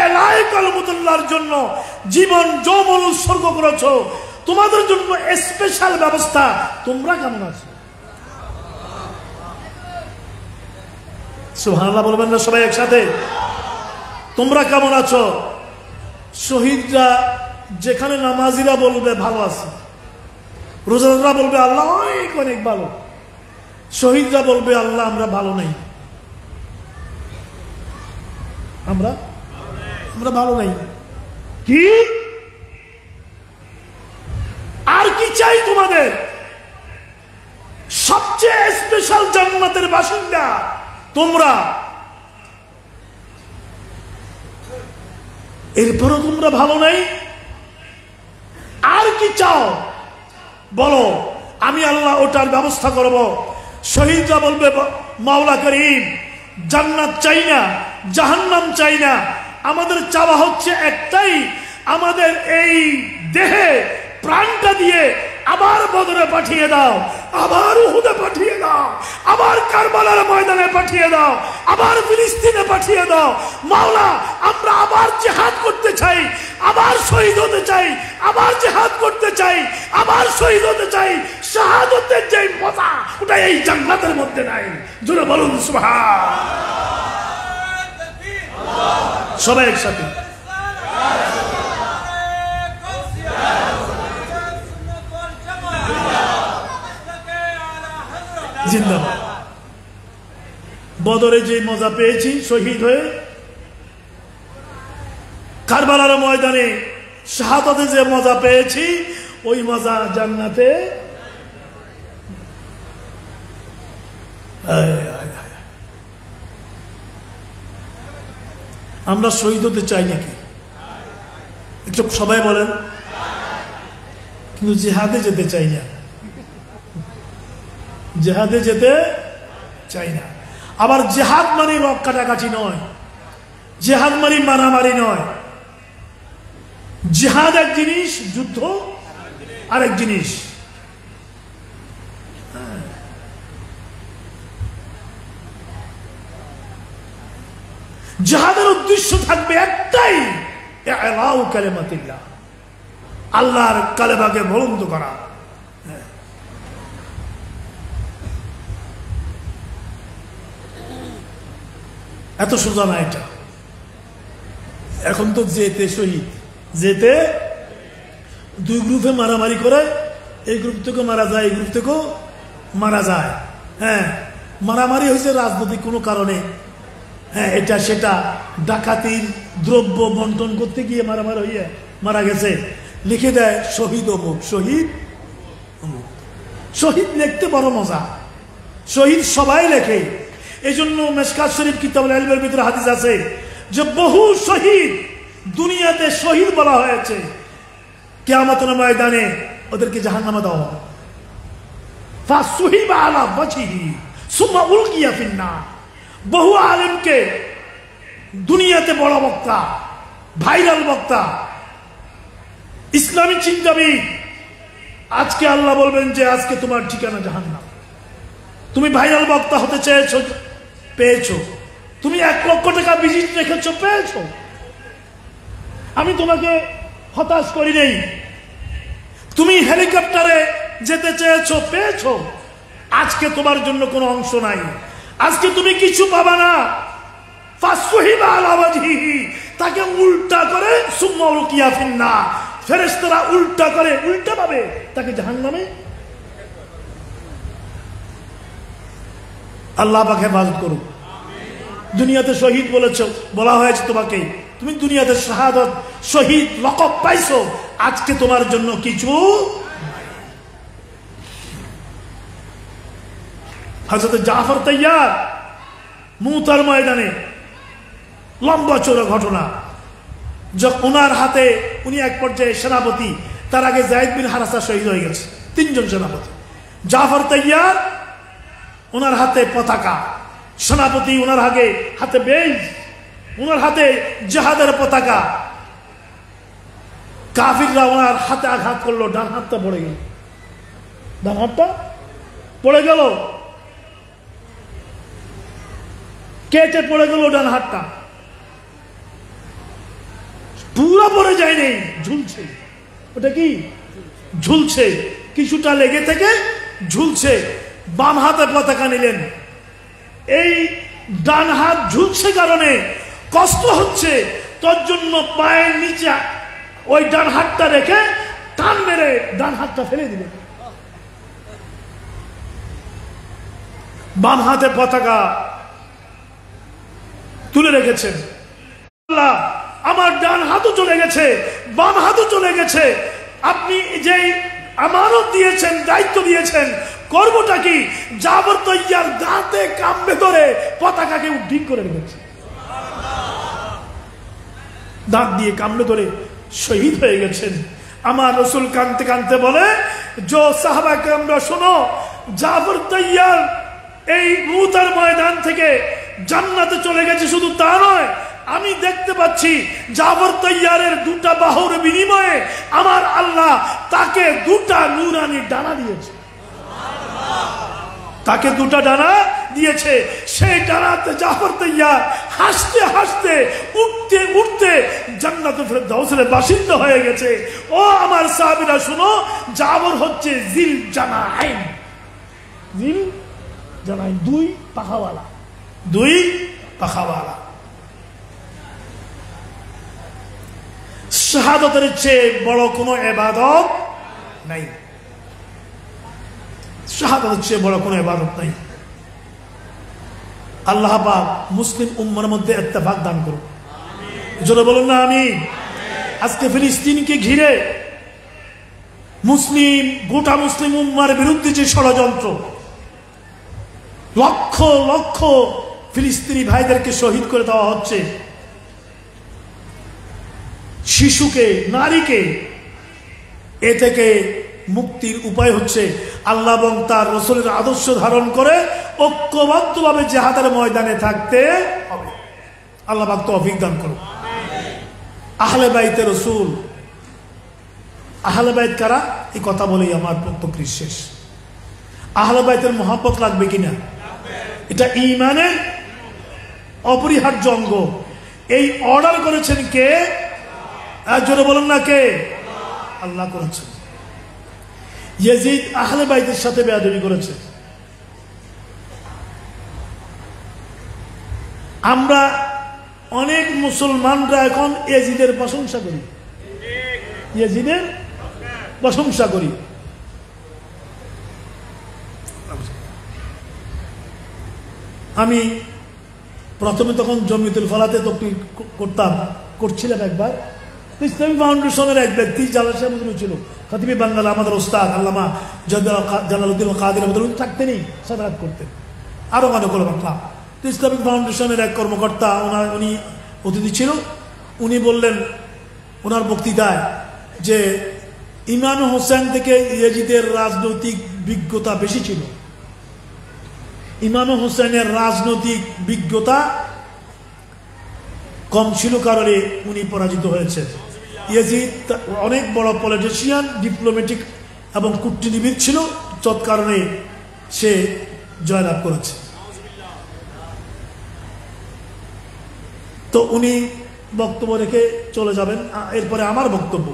এলায়ে কালিমাতুল্লাহর জন্য জীবন যৌবন উৎসর্গ করেছো, তোমাদের জন্য স্পেশাল ব্যবস্থা, তোমরা কেমন আছো? সুবহানাল্লাহ বলবেন না সবাই একসাথে? তোমরা কেমন আছো? শহীদরা যেখানে নামাজিরা বলবে ভালো আছে, রোজাদাররা বলবে আল্লাহ অনেক অনেক ভালো, শহীদরা বলবে আল্লাহ আমরা ভালো নেই, আমরা ভালো নেই। কি আর কি চাই তোমাদের? সবচেয়ে স্পেশাল জান্নাতের বাসিন্দা তোমরা, এরপরও তোমরা ভালো নেই, আর কি চাও বলো, আমি আল্লাহ ওটার ব্যবস্থা করব। শহীদরা বলবে মাওলা করিম, জান্নাত চাই না, জাহান্নাম চাই না, আমাদের চাওয়া হচ্ছে একটাই, আমাদের এই দেহে প্রাণটা দিয়ে আবার বদরে পাঠিয়ে দাও, আবার উহুদে পাঠিয়ে দাও, আবার কারবালার ময়দানে পাঠিয়ে দাও, আবার ফিলিস্তিনে পাঠিয়ে দাও। মাওলা, আমরা আবার জিহাদ করতে চাই, আবার শহীদ হতে চাই, আবার জিহাদ করতে চাই, আবার শহীদ হতে চাই। শাহাদাতের যে মজা, ওটা এই জান্নাতের মধ্যে নাই। জোরে বলুন সুবহানাল্লাহ। সবাই একসাথে জিন্দাবাদ। বদরে যে মজা পেয়েছি শহীদ হয়ে, কারবালার ময়দানে শাহাদাতে যে মজা পেয়েছি, ওই মজা জান্নাতে আমরা শহীদ হতে চাই নাকি? একটু সবাই বলেন। কিন্তু জিহাদে যেতে চাই না, জিহাদে যেতে চাই না। আবার জিহাদ মানে রক কাটাকাটি নয়, জিহাদ মানে মারামারি নয়। জিহাদ এক জিনিস, যুদ্ধ আরেক জিনিস। জিহাদের উদ্দেশ্য থাকবে একটাই, ইলাউ কালিমাতিল্লাহ, আল্লাহর কালেমাকে বুলন্দ করা। এত সোজা না এটা। এখন তো যেতে শহীদ, যেতে দুই গ্রুপে মারামারি করে এই গ্রুপ থেকেও মারা যায়, এই গ্রুপ থেকেও মারা যায়। হ্যাঁ, মারামারি হয়েছে রাজনৈতিক কোনো কারণে, হ্যাঁ, এটা সেটা ডাকাতির দ্রব্য বন্টন করতে গিয়ে মারামারি হইয়া মারা গেছে, লিখে দেয় শহীদ অমুক, শহীদ অমুক। শহীদ লিখতে বড় মজা, শহীদ সবাই লেখে। এই জন্য মেশকাত শরীফ কিতাবুল ইলমের ভিতরে হাদিস আছে যে বহু শহীদ দুনিয়াতে শহীদ বলা হয়েছে, কিয়ামতের ময়দানে ওদেরকে জাহান্নামে দেওয়া হবে। ফাসুহিবা আলা ওয়াজহিহি সুম্মা উলকিয়া ফিন্নার। বহু আলেমকে দুনিয়াতে বড় বক্তা, ভাইরাল বক্তা, ইসলামী চিন্তাবিদ, আজকে আল্লাহ বলবেন যে আজকে তোমার ঠিকানা জাহান্নাম। তুমি ভাইরাল বক্তা হতে চেয়েছো, পেয়েছো। তুমি 1 লক্ষ টাকা ভিজিট রেখেছো, পেয়েছো। আমি তোমাকে হতাশ করি নেই। তুমি হেলিকপ্টারে যেতে চেয়েছো, পেয়েছো। আজকে তোমার জন্য কোনো অংশ নাই, আজকে তুমি কিছু পাবা না। ফাসুহিবা আলা ওয়াজহিহি, তাকে উল্টা করে সুম্মা উলকিয়া ফিন্নার, ফেরেশতারা উল্টা করে উল্টা পাবে তাকে জাহান্নামে। আল্লাহ পাক হেফাজত করুক। দুনিয়াতে শহীদ বলেছো, বলা হয়েছে তোমাকে, তুমি দুনিয়াতে শাহাদাত শহীদ লকব পাইছো, আজকে তোমার জন্য কিছু। হযরত জাফর তাইয়ার মুতার ময়দানে লম্বা চৌড়া ঘটনা। যখন ওনার হাতে, উনি এক পর্যায়ে সেনাপতি, তার আগে যায়েদ বিন হারাসা শহীদ হয়ে গেছে, 3 জন সেনাপতি। জাফর তাইয়ার, ওনার হাতে পতাকা, সেনাপতি ওনার হাতে বেজ, ওনার হাতে জিহাদের পতাকা। কাফিররা ওনার হাতে আঘাত করলো, ডান হাতটা পড়ে গেল, ডান হাতটা পড়ে গেল, কেটে পড়ে গেল ডান হাতটা। পুরো পড়ে যায় নেই, ঝুলছে। ওটা কি ঝুলছে, কিছুটা লেগে থেকে ঝুলছে। বাম হাতে পতাকা নিলেন, এই ডান হাত ঝুলছে কারণে কষ্ট হচ্ছে, তোর জন্য পায়ের নিচে ওই ডান হাতটা রেখে টান মেরে ডান হাতটা ফেলে দিলেন। বাম হাতে পতাকা তুলে রেখেছেন। আল্লাহ, আমার ডান হাতও চলে গেছে, বাম হাতও চলে গেছে, আপনি যেই আমানত দিয়েছেন, দায়িত্ব দিয়েছেন, করবোটা কি? জাফর তাইয়ার দাঁতে কামড়ে ধরে পতাকাকে উড্ডীন করে রেখেছে, দাঁত দিয়ে কামড়ে ধরে শহীদ হয়ে গেছেন। আমার রাসূল কাঁদতে কাঁদতে বলে, যে সাহাবা কেরামরা শোনো, জাফর তাইয়ার এই মুতার ময়দান থেকে জান্নাতে চলে গেছে, শুধু তা নয়, আমি দেখতে পাচ্ছি জাফর তাইয়ারের 2টা বাহুর বিনিময়ে আমার আল্লাহ তাকে 2টা নূরানি ডানা দিয়েছে, তাকে 2টা ডানা দিয়েছে। সেই ডানাতে জাফর তাইয়ার হাসতে হাসতে উঠতে উঠতে জান্নাতুল ফেরদাউসের বাসিন্দা হয়ে গেছে। ও আমার সাহাবীরা শুনো, জাফর হচ্ছে জিল জানাইন, জিল জানাইন, 2 পাখাওয়ালা, 2 পাখাওয়ালা। শাহাদাতের চেয়ে বড় কোনো ইবাদত নাই, শাহাদাতের চেয়ে বড় কোনো ইবাদত নাই। আল্লাহ পাক মুসলিম উম্মার মধ্যে ইত্তেফাক দান করুন, জোরে বলুন না আমিন। আজকে ফিলিস্তিনকে ঘিরে গোটা মুসলিম উম্মার বিরুদ্ধে যে ষড়যন্ত্র, লক্ষ লক্ষ ফিলিস্তিনি ভাইদেরকে শহীদ করে দেওয়া হচ্ছে, শিশুকে, নারীকে, এ থেকে মুক্তির উপায় হচ্ছে আল্লাহ এবং তার রাসূলের আদর্শ ধারণ করে ঐক্যবদ্ধভাবে জিহাদের ময়দানে থাকতে হবে। আল্লাহ পাক তৌফিক দান করুন। আহলে বাইতে রাসূল, আহলে বাইত কারা? এই কথা বলেই আমার বক্তব্য শেষ। আহলে বাইতের মহব্বত লাগবে কিনা? এটা ঈমানের অপরিহার্য অঙ্গ। এই অর্ডার করেছেন কে? জোরে বলুন না কে? আল্লাহ করেছেন। ইয়াজিদ আহলে বাইতের সাথে বেয়াদবি করেছে। আমরা অনেক মুসলমানরা এখন ইয়াজিদের প্রশংসা করি, ইয়াজিদের প্রশংসা করি। আমি প্রথমে তখন জমিতুল ফলাতে তকরির করছিলাম একবার। ইসলামী ফাউন্ডেশনের এক ব্যক্তি জালাল সাহেব ছিল, খতিবে বাংলা, আমাদের ওস্তাদ আল্লামা জালালউদ্দিন কাদের আমাদের থাকতেনই সাদাত করতেন, আরো অনেক বাংলা। তো ইসলামিক ফাউন্ডেশনের এক কর্মকর্তা উনি অতিথি ছিল। উনি বললেন ওনার বক্তৃতায় যে ইমাম হোসেন থেকে ইয়াজিদের রাজনৈতিক বিজ্ঞতা বেশি ছিল। ইমাম হোসেনের রাজনৈতিক বিজ্ঞতা কম ছিল কারণে উনি পরাজিত হয়েছেন। ইয়াজিদ অনেক বড় পলিটিশিয়ান, ডিপ্লোম্যাটিক এবং কূটনীতিবিদ ছিল, তৎকারণে সে জয়লাভ করেছে। তো উনি বক্তব্য রেখে চলে যাবেন। এরপরে আমার বক্তব্য,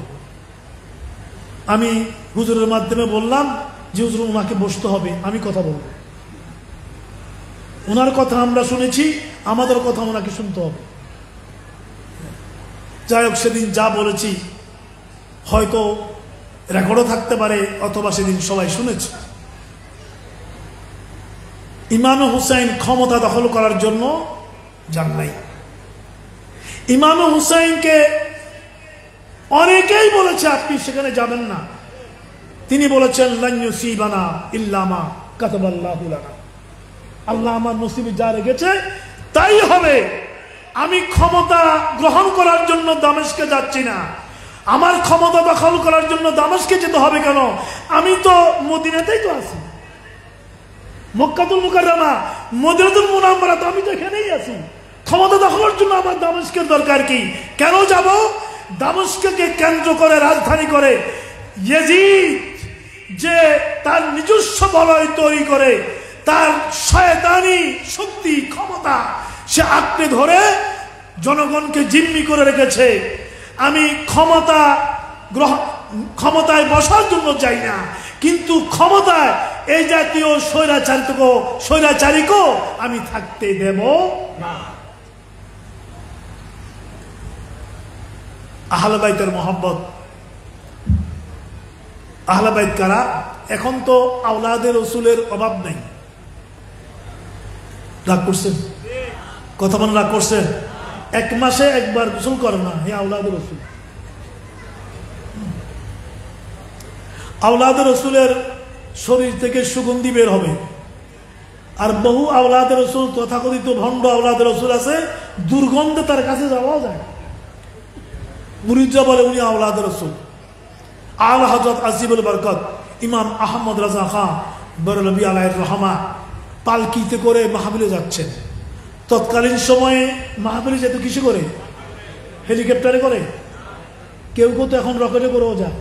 আমি হুজুরের মাধ্যমে বললাম যে হুজুর ওনাকে বসতে হবে, আমি কথা বলবো। ওনার কথা আমরা শুনেছি, আমাদের কথা ওনাকে শুনতে হবে। যাই হোক, সেদিন যা বলেছি হয়তো রেকর্ডও থাকতে পারে, অথবা সেদিন সবাই শুনেছে। ইমাম হুসাইন ক্ষমতা দখল করার জন্য যান নাই। ইমাম হুসাইনকে অনেকেই বলেছে আপনি সেখানে যাবেন না। তিনি বলেছেন লান ইউসিবানা ইল্লা মা কাতাবাল্লাহু লানা, আল্লাহ আমার নসিবে যা রেখেছে তাই হবে। আমি ক্ষমতা গ্রহণ করার জন্য দামেস্কে যাচ্ছি না। আমার ক্ষমতা দখল করার জন্য দামেস্কে যেতে হবে কেন? আমি তো মদিনাতেই তো আছি, মক্কাতুল মুকাররমা, মদিনাতুল মুনাওয়ারা, তো আমি তো এখানেই আছি। ক্ষমতা দখলের জন্য আমার দামেস্কের দরকার কি? কেন যাব? দামেস্ককে কেন্দ্র করে, রাজধানী করে ইয়াজিদ যে তার নিজস্ব বলয় তৈরি করে, তার শয়তানি শক্তি ক্ষমতা সে আঁকড়ে ধরে জনগণকে জিম্মি করে রেখেছে। আমি ক্ষমতায় বসার জন্য যাই না, কিন্তু ক্ষমতায় এই জাতীয় স্বৈরাচারীকেও আমি থাকতে দেব না। আহলে বাইতের মহব্বত, আহলে বাইত কারা? এখন তো আওলাদের রসুলের অভাব নেই। রাগ করছেন? কথা মনে রাগ করছেন? এক মাসে একবার গোসল করে না, হে আওলাদের রসুল। আওলাদের রসুলের শরীর থেকে সুগন্ধি বের হবে। আর বহু আওলাদের রসুল, তথাকথিত ভণ্ড আওলাদের রসুল আছে, দুর্গন্ধে তার কাছে যাওয়া যায়। মুরিদরা বলে উনি আওলাদের রসুল। আল হযরত আজিবুল বরকত ইমাম আহমদ রাজা খান বরলবি আলাইহির রহমা পালকিতে করে মাহফিলে যাচ্ছেন। তৎকালীন সময়ে মাহফিলে যেত কিসে করে? হেলিকপ্টারে করে। কেউ কেউ তো এখন রকেটে করেও যায়।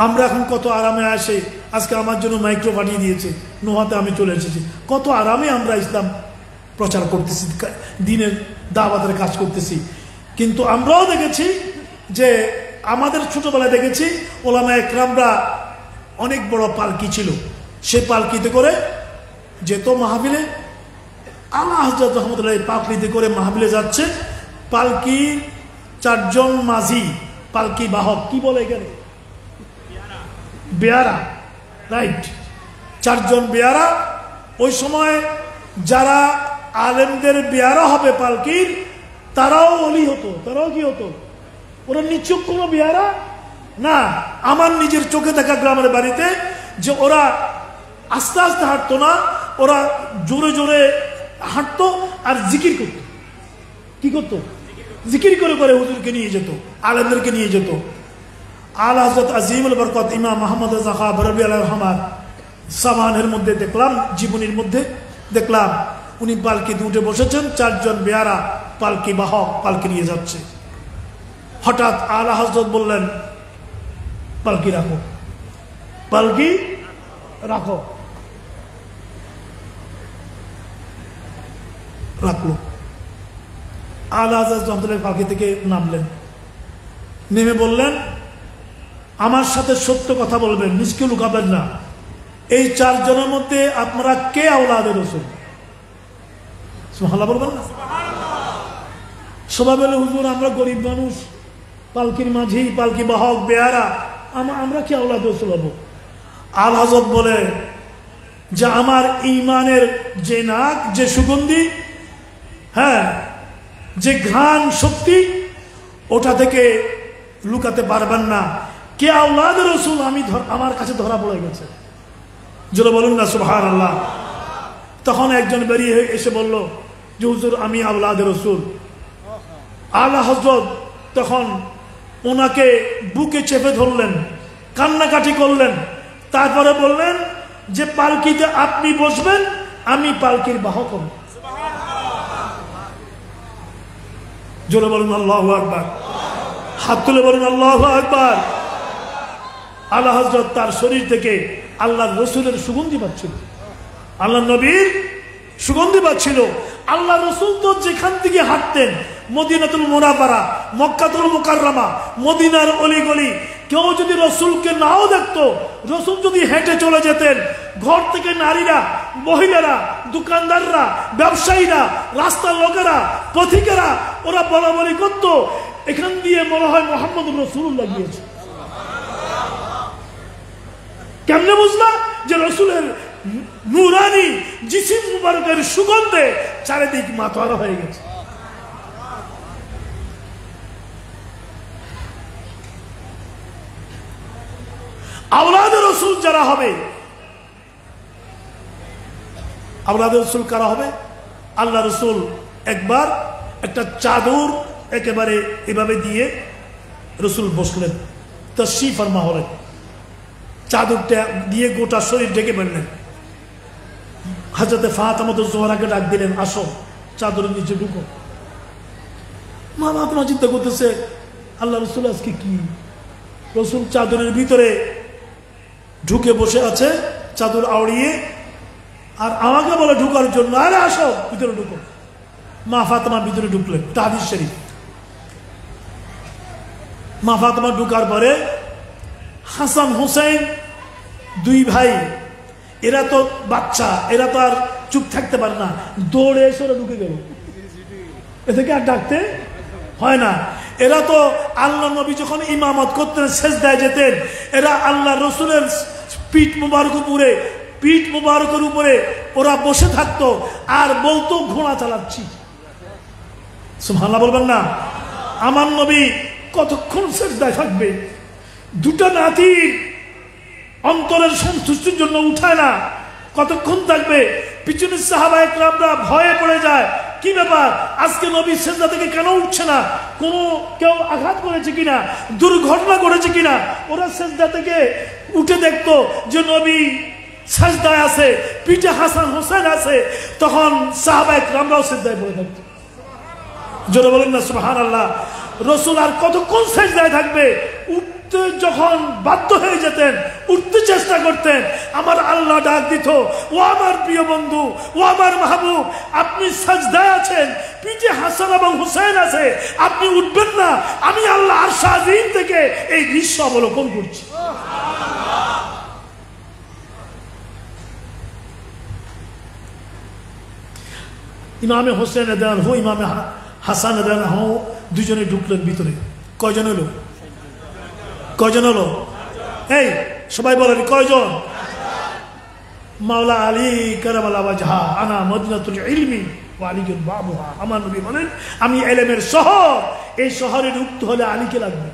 আমরা এখন কত আরামে আসে। আজকে আমার জন্য মাইক্রো পাঠিয়ে দিয়েছে, নোহাতে আমি চলে এসেছি। কত আরামে আমরা ইসলাম প্রচার করতেছি, দিনের দাওয়াতের কাজ করতেছি। কিন্তু আমরাও দেখেছি যে আমাদের ছোটবেলায় দেখেছি ওলামা একরামরা অনেক বড় পালকি ছিল, সে পালকিতে করে যেত মাহফিলে। আলা হযরত রহমতুল্লাহ পালকিতে করে মাহফিলে যাচ্ছে। পালকির চারজন মাঝি, পালকি বাহক, কি বলে এখানে? বেয়ারা, রাইট, চারজন বেয়ারা। ওই সময় যারা আলেমদের বেয়ারা হবে পালকির, তারাও অলি হতো। তারাও কি হতো? ওরা নিছক কোনো বেয়ারা না। আমার নিজের চোখে দেখা গ্রামের বাড়িতে যে ওরা আস্তে আস্তে হাঁটতো না, ওরা জোরে জোরে হাঁটতো আর জিকির করতো। কি করতো? জিকির করে করে হুজুরকে নিয়ে যেত, আলেমদেরকে নিয়ে যেত। আল হযরত আজিমুল বরকত ইমাম মুহাম্মদ রাজা খান বরলবি আলাইহির রহমান সামানের মধ্যে দেখলাম, জীবনীর মধ্যে দেখলাম, উনি পালকিতে উঠে বসেছেন, চারজন বেয়ারা পালকি বাহক পালকি নিয়ে যাচ্ছে। হঠাৎ আলা হযরত বললেন, পালকি রাখো, পালকি রাখো। রাখলো। আলা হযরত রহমতুল্লাহ পালকি থেকে নামলেন, নেমে বললেন, আমার সাথে সত্য কথা বলবেন, নিজকে লুকাবেন না। এই চারজনের মধ্যে আপনারা কে আওলাদে রাসূল? সুবহানাল্লাহ বলবেন না? সবাই বলে হুজুর আমরা গরিব মানুষ, পালকির মাঝি, পালকি বাহক, বেয়ারা, আমরা কি আওলাদে রাসূল হবো? আল হযরত বলে যে আমার ঈমানের যে নাক, যে সুগন্ধি, হ্যাঁ, যে ঘ্রাণ শক্তি, ওটা থেকে লুকাতে পারবেন না কে আওলাদ রাসূল আমি আমার কাছে ধরা পড়ে গেছে। জোরে বলুন না সুবহানাল্লাহ। তখন একজন বেরিয়ে এসে বলল যে হুজুর আমি আওলাদ রাসূল। আলা হযরত তখন ওনাকে বুকে চেপে ধরলেন, কান্নাকাটি করলেন, তারপরে বললেন যে পালকিতে আপনি বসবেন, আমি পালকির বাহক হব। জোরে বলুন আল্লাহু আকবার, হাত তুলে বলুন আল্লাহু আকবার। আলা হযরত তার শরীর থেকে আল্লাহর রসুলের সুগন্ধি পাচ্ছিল, আল্লাহ নবীর সুগন্ধি পাচ্ছিল। আল্লাহ রসুল তো যেখান থেকে হাঁটতেন, মদিনাতুল মুনাওয়ারা, মক্কাতুল মুকাররমা, মদিনার অলিগলি, কেউ যদি রসুলকে নাও দেখতো, রসুল যদি হেঁটে চলে যেতেন, ঘর থেকে নারীরা, মহিলারা, দোকানদাররা, ব্যবসায়ীরা, রাস্তার লোকেরা, পথিকেরা, ওরা বলাবলি করতো এখান দিয়ে মনে হয় মোহাম্মদ রাসূলুল্লাহ গিয়েছে। কেমনে বুঝলা? যে রসুলের নূরানি জিসিম মুবারকের সুগন্ধে চারিদিক মাতোয়ারা হয়ে গেছে। আওলাদে রসুল যারা হবে, আওলাদে রসুল কারা হবে? আল্লাহ রসুল একবার একটা চাদর একেবারে এভাবে দিয়ে রসুল বসলেন, তাশরীফ ফরমা হলেন, চাদরটা দিয়ে গোটা শরীর ঢেকে ফেললেন। হযরতে ফাতেমা জোহরাকে ডাক দিলেন, আসো চাদরের নিচে ঢুকো। মা ফাতেমা চিন্তা করতেছে আল্লাহ রসুল আজকে কি? রসুল চাদরের ভিতরে ঢুকে বসে আছে, চাদর আওড়িয়ে, আর আমাকে বলে ঢুকার জন্য, আরে আসো ভিতরে ঢুকো। মা ফাতেমা ভিতরে ঢুকলেন, এটা হাদিস শরীফ। মা ফাতেমা ঢুকার পরে হাসান হুসাইন দুই ভাই, এরা তো বাচ্চা, এরা তো আর চুপ থাকতে পারে না, দৌড়ে এসে ওরা ঢুকে গেল। এদেরকে আর ডাকতে হয় না। এরা তো আল্লাহ নবী যখন ইমামত করতেন, সেজদায় যেতেন, এরা আল্লাহ রসুলের পিঠ মুবারকের উপরে ওরা বসে থাকতো আর বলতো ঘোড়া চালাচ্ছি। সুবহানাল্লাহ বলবেন না? আমার নবী কতক্ষণ সেজদায় থাকবে? দুটা নাতি অন্তরের সন্তুষ্টির জন্য উঠায় না, কতক্ষণ থাকবে? পিছনের সাহাবায়ে কেরামরা ভয়ে পড়ে যায়, কি ব্যাপার আজকে নবী সেজদা থেকে কেন উঠছে না? কোনো কেউ আঘাত করেছে কিনা, দুর্ঘটনা ঘটেছে কিনা? ওরা সেজদা থেকে উঠে দেখতো যে নবী সেজদায় আছে, পিঠে হাসান হোসেন আছে। তখন সাহাবায়ে কেরামরাও সেজদায় পড়ে থাকতো। জোরে বলেন না সুবহানাল্লাহ। রসুল আর কতক্ষণ সেজদায় থাকবে? উঠতে যখন বাধ্য হয়ে যেতেন, উঠতে চেষ্টা করতেন, আমার আল্লাহ ডাক দিত, ও আমার প্রিয় বন্ধু, ও আমার মাহবুব, আপনি সেজদায় আছেন, পিঠে হাসান এবং হুসাইন আছে, আপনি উঠবেন না? আমি আল্লাহ আরশ আজিম থেকে এই দৃশ্য অবলোকন করছি। ইমামে হোসেন এদান হো, ইমামে হাসান এদান হো, দুজনে ঢুকলেন ভিতরে। কয়জন হলো? কয়জন হলো? এই সবাই বলেন কয়জন? মাওলা আলী কারামাল্লাহু ওয়াজহা, আনা মদিনাতুল ইলমি ওয়া আলীকুল বাবুহা। আমার নবী বলেন আমি ইলমের শহর, এই শহরে ঢুকতে হলে আলীকে লাগবে।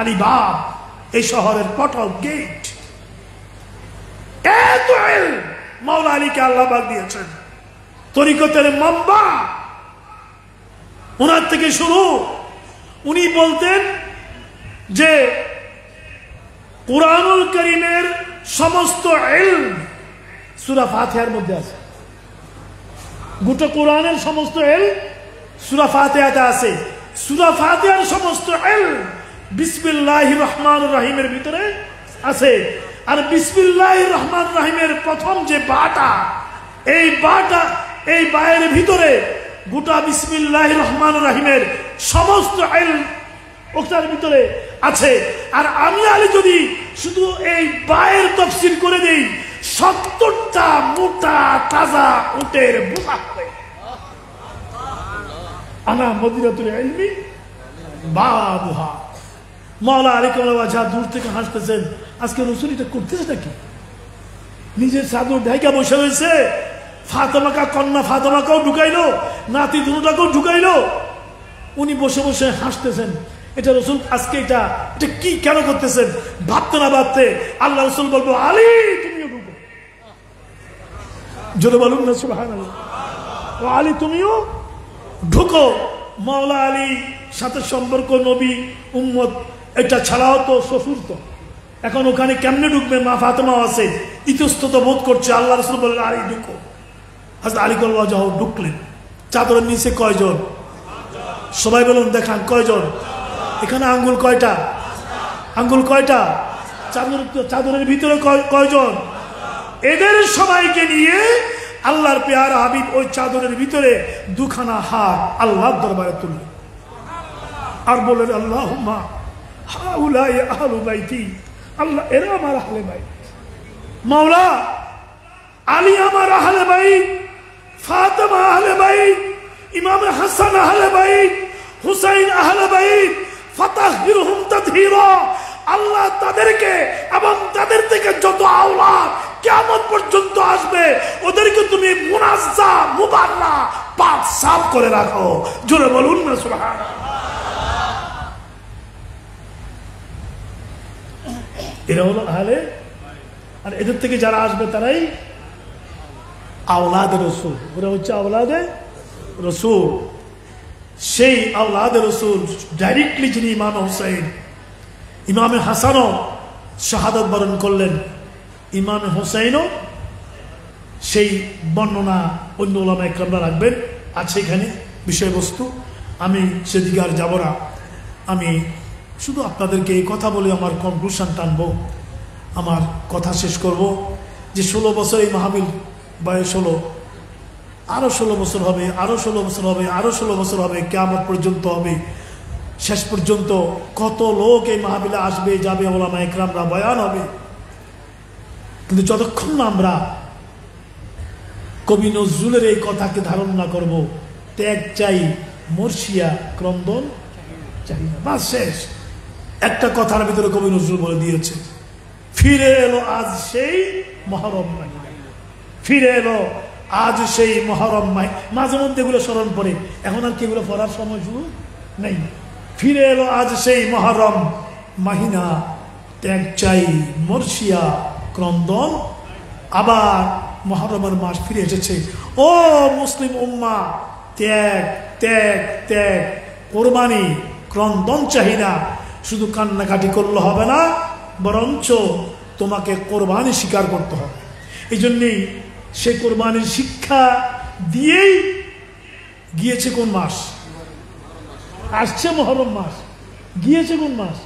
আলী বাব, এই শহরের ফটক, গেট। এত ইলম মাওলা আলীকে আল্লাহ পাক দিয়েছেন। তরিকতের মাম্বা ওনার থেকে শুরু। উনি বলতেন যে কুরআনুল কারীমের সমস্ত ইলম সূরা ফাতিহার মধ্যে আছে। গোটা কোরআনের সমস্ত ইলম সূরা ফাতিহাতে আছে। সূরা ফাতিহার সমস্ত ইলম বিসমিল্লাহির রহমানির রহিমের ভিতরে আছে। আর বিসমিল্লাহির রহমানির রহিমের প্রথম যে বাটা, এই বাটা, এই বায়ের ভিতরে গোটা বিসমিল্লাহির রহমানির রহিমের সমস্ত ইলম ওটার ভিতরে আছে। আর আমি আলী যদি শুধু এই বায়ের তাফসীর করে দেই, 70টা মোটা তাজা উটের বোঝা হবে। আনা মদিনাতুল ইলমি বাবুহা। মাওলা আলী কারামাল্লাহু ওয়াজহা দূর থেকে হাসতেছেন, আজকে রসুল এটা করতেছে নাকি? নিজের চাদর ঢাইকা বসে রয়েছে, ফাতেমাকে কন্যা ফাতেমাকেও ঢুকাইলো, নাতি দুটাকেও ঢুকাইলো। উনি বসে বসে হাসতেছেন। এটা রসুল আজকে এটা কি কেন করতেছেন ভাবতে না ভাবতে আল্লাহ রসুল বলবো, আলী তুমিও ঢুকো। জোরে বলুন না সুবহানাল্লাহ। ও আলী তুমিও ঢুকো। মাওলা আলী সাথে সম্পর্ক, নবী উম্মত, এটা ছাড়াও তো শ্বশুর। তো এখন ওখানে কেমনে ঢুকবে? মা ফাতেমা আছে, ইতস্তত বোধ করছে। আল্লাহ রসুল বললেন আলী ঢুকো। হাজরত আলী কল্লা যাও, ঢুকলেন। চাদরের নিচে কয়জন? সবাই বলুন দেখান কয়জন? এখানে আঙ্গুল কয়টা? আঙ্গুল কয়টা? চাদরের ভিতরে কয়জন? এদের সবাইকে নিয়ে আল্লাহর পেয়ারা হাবিব ওই চাদরের ভিতরে দুখানা হাত আল্লাহর দরবারে তুললেন আর বলেন, আল্লাহুম্মা হাউলাই আহলু বাইতি, আল্লাহ এরা আমার আহলে বাইত। মাওলা আলী আমার আহলে বাইত, ফাতেমা আহলে বাইত, ইমাম হাসান আহলে বাইত, হুসাইন আহলে বাইত, ফাতাহহিরহুম তাতহীরা। আল্লাহ তাদেরকে এবং তাদের থেকে যত আওলাদ কিয়ামত পর্যন্ত আসবে ওদেরকে তুমি মুনাজ্জা মুবাররা পাক সাফ করে রাখো। জোরে বলুন না সুবহানাল্লাহ। এরা হলো আহলে, আর এদের থেকে যারা আসবে তারাই আওলাদে রসুল। ওরা হচ্ছে আওলাদে রসুল। সেই আওলাদে রসুল ডাইরেক্টলি যিনি ইমাম হুসাইন, ইমামে হাসানও শাহাদাত বরণ করলেন, ইমামে হুসাইনও সেই বর্ণনা অন্য উলামা ইকরামরা রাখবেন, আছে এখানে বিষয়বস্তু। আমি সেদিকে আর যাব না। আমি শুধু আপনাদেরকে এই কথা বলে আমার কনক্লুশন টানবো, আমার কথা শেষ করব যে 16 বছর এই মাহফিল বয়স হলো, আরো 16 বছর হবে, আরো 16 বছর হবে, আরো 16 বছর হবে, কিয়ামত পর্যন্ত হবে। শেষ পর্যন্ত কত লোক এই মাহফিলে আসবে যাবে, ওলামা ইকরামরা বয়ান হবে। কিন্তু যতক্ষণ না আমরা কবি নজরুলের এই কথাকে ধারণ না করবো, ত্যাগ চাই মর্শিয়া ক্রন্দন চাই না, বাস শেষ। একটা কথার ভিতরে কবি নজরুল বলে দিয়েছে, ফিরে এলো আজ সেই মহরম মাহিনা, ফিরে এলো আজ সেই মহরম মাহিনা। মাঝে মধ্যে এগুলো স্মরণ পড়ে, এখন আর কি এগুলো পড়ার সময় শুরু নেই। ফিরে এলো আজ সেই মহরম মাহিনা, ত্যাগ চাই মর্শিয়া ক্রন্দন। আবার মহরমের মাস ফিরে এসেছে। ও মুসলিম উম্মা, ত্যাগ ত্যাগ ত্যাগ, কোরবানি ক্রন্দন চাহি না। শুধু কান্নাকাটি করলে হবে না, বরঞ্চ তোমাকে কোরবানি স্বীকার করতে হবে। এই জন্যেই সে কোরবানির শিক্ষা দিয়েই গিয়েছে কোন মাস? আসছে মহরম মাস, গিয়েছে কোন মাস?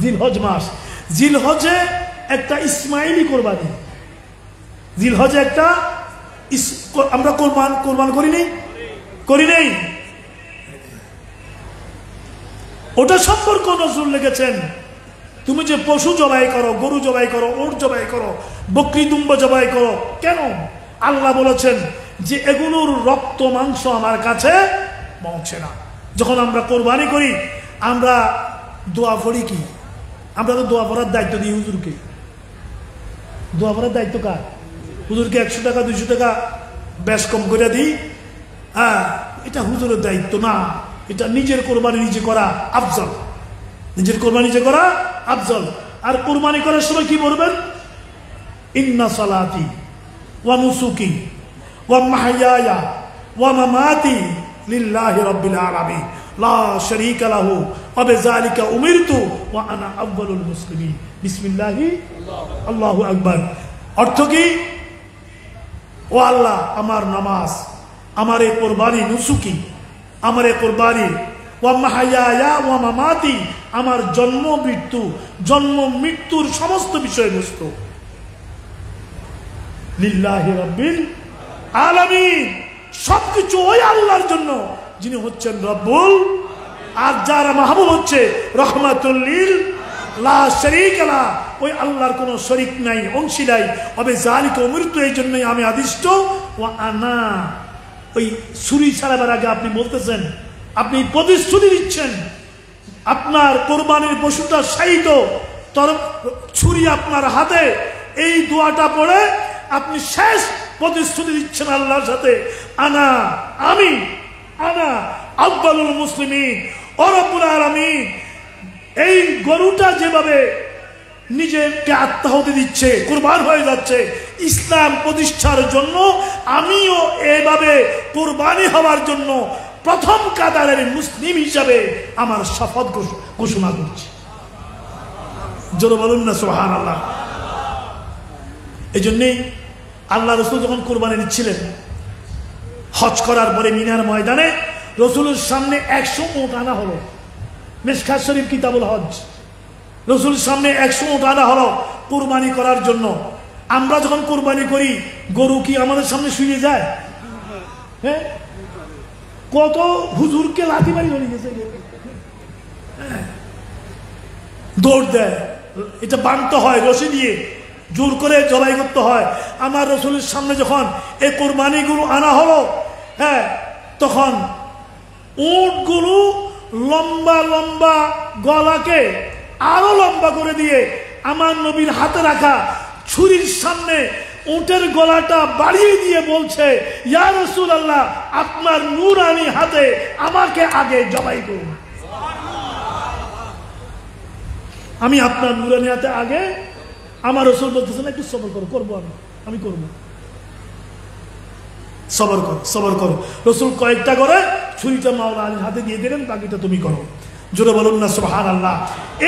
জিলহজ মাস। জিলহজে একটা ইসমাইলি কোরবানি, জিলহজে একটা আমরা কোরবান করি নেই। ওটা সম্পর্ক নজরুল লিখেছেন, তুমি যে পশু জবাই করো, গরু জবাই করো, ওট জবাই করো, বকরি দুম্বা জবাই করো, কেন? আল্লাহ বলেছেন যে এগুলোর রক্ত মাংস আমার কাছে পৌঁছে না। যখন আমরা কোরবানি করি আমরা দোয়া পড়ি কি? আমরা তো দোয়া পড়ার দায়িত্ব দিই হুজুরকে। দোয়া পড়ার দায়িত্ব কার? হুজুরকে 100 টাকা 200 টাকা বেশ কম করে দিই। হ্যাঁ, এটা হুজুরের দায়িত্ব না, এটা নিজের কোরবানি নিজে করা আফজল। নিজের কোরবানি নিজে করা আফজল। আর কোরবানি করার সময় কি বলবেন? ইন্না সালাতি ওয়া নুসুকি ওয়া মাহইয়ায়া ওয়া মামাতি লিল্লাহি রাব্বিল আলামিন লা শারীকা লাহু ওয়া বিযালিকা উমিরতু ওয়া আনা আউয়ালুল মুসলিমিন। বিসমিল্লাহি আল্লাহু আকবার। অর্থ কি? ও আল্লাহ, আমার নামাজ, আমার এই কোরবানি, নুসুকি, আমার এই কোরবানি, ওয়া মাহইয়ায়া ওয়া মামাতি, আমার জন্ম মৃত্যুর সমস্ত বিষয়বস্তু লিল্লাহি রাব্বিল আলামিন, সবকিছু ওই আল্লাহর জন্য যিনি হচ্ছেন রব্বুল। আর যারা মাহবুব হচ্ছে রহমাতুল লিল লা শারীকা লা, ওই আল্লাহর কোনো শরীক নাই, অংশী নাই। অবে যালিকা উমিরতু, এই জন্যই আমি আদিষ্ট। ওয়া আনা, ওই ছুরি ছাড়াবার আগে আপনি বলতেছেন, আপনি প্রতিশ্রুতি দিচ্ছেন আপনার কোরবানির পশুটা শায়িত, ছুরি আপনার হাতে, এই দোয়াটা পড়ে আপনি শেষ প্রতিশ্রুতি দিচ্ছেন আল্লাহর সাথে, আমি আউয়ালুল মুসলিমিন ও রব্বুল আলামিন। এই গরুটা যেভাবে নিজেকে আত্মাহুতি দিচ্ছে, কুরবান হয়ে যাচ্ছে ইসলাম প্রতিষ্ঠার জন্য, আমিও এভাবে কুরবানি হওয়ার জন্য প্রথম কাতারের মুসলিম হিসাবে আমার শপথ ঘোষণা করছি। জোরে বলুন না সুবহানাল্লাহ। এই জন্যেই আল্লাহ রসুল যখন কুরবানি দিচ্ছিলেন, হজ করার পরে মিনার ময়দানে রসুলের সামনে 100 উট আনা হলো। মিশকাত শরীফ কিতাবুল হজ, রসুলের সামনে 100 উট আনা হলো কুরবানি করার জন্য। আমরা যখন কুরবানি করি, গরু কি আমাদের সামনে শুয়ে যায়? হ্যাঁ, কত হুজুরকে লাথি মারি হয়ে গেছে, দৌড় দেয়, এটা বানতে হয় রশি দিয়ে, জোর করে জবাই করতে হয়। আমার রসুলের সামনে যখন এই কোরবানিগুলো আনা হলো, হ্যাঁ, তখন উটগুলো লম্বা লম্বা গলাকে আরো লম্বা করে দিয়ে আমার নবীর হাতে রাখা ছুরির সামনে উটের গলাটা বাড়িয়ে দিয়ে বলছে, ইয়া রাসূলুল্লাহ, আপনার নূরানি হাতে আমাকে আগে জবাই করুন। আমি আপনার নূরানি হাতে আগে, আমার রসুল বলতেছেন একটু সবর করো, করবো আমি করবো, সবর করো। রসুল কয়েকটা করে ছুরিটা মাওলা আলীর হাতে দিয়ে দিলেন, বাকিটা তুমি করো। জোরে বলুন না সুবহানাল্লাহ।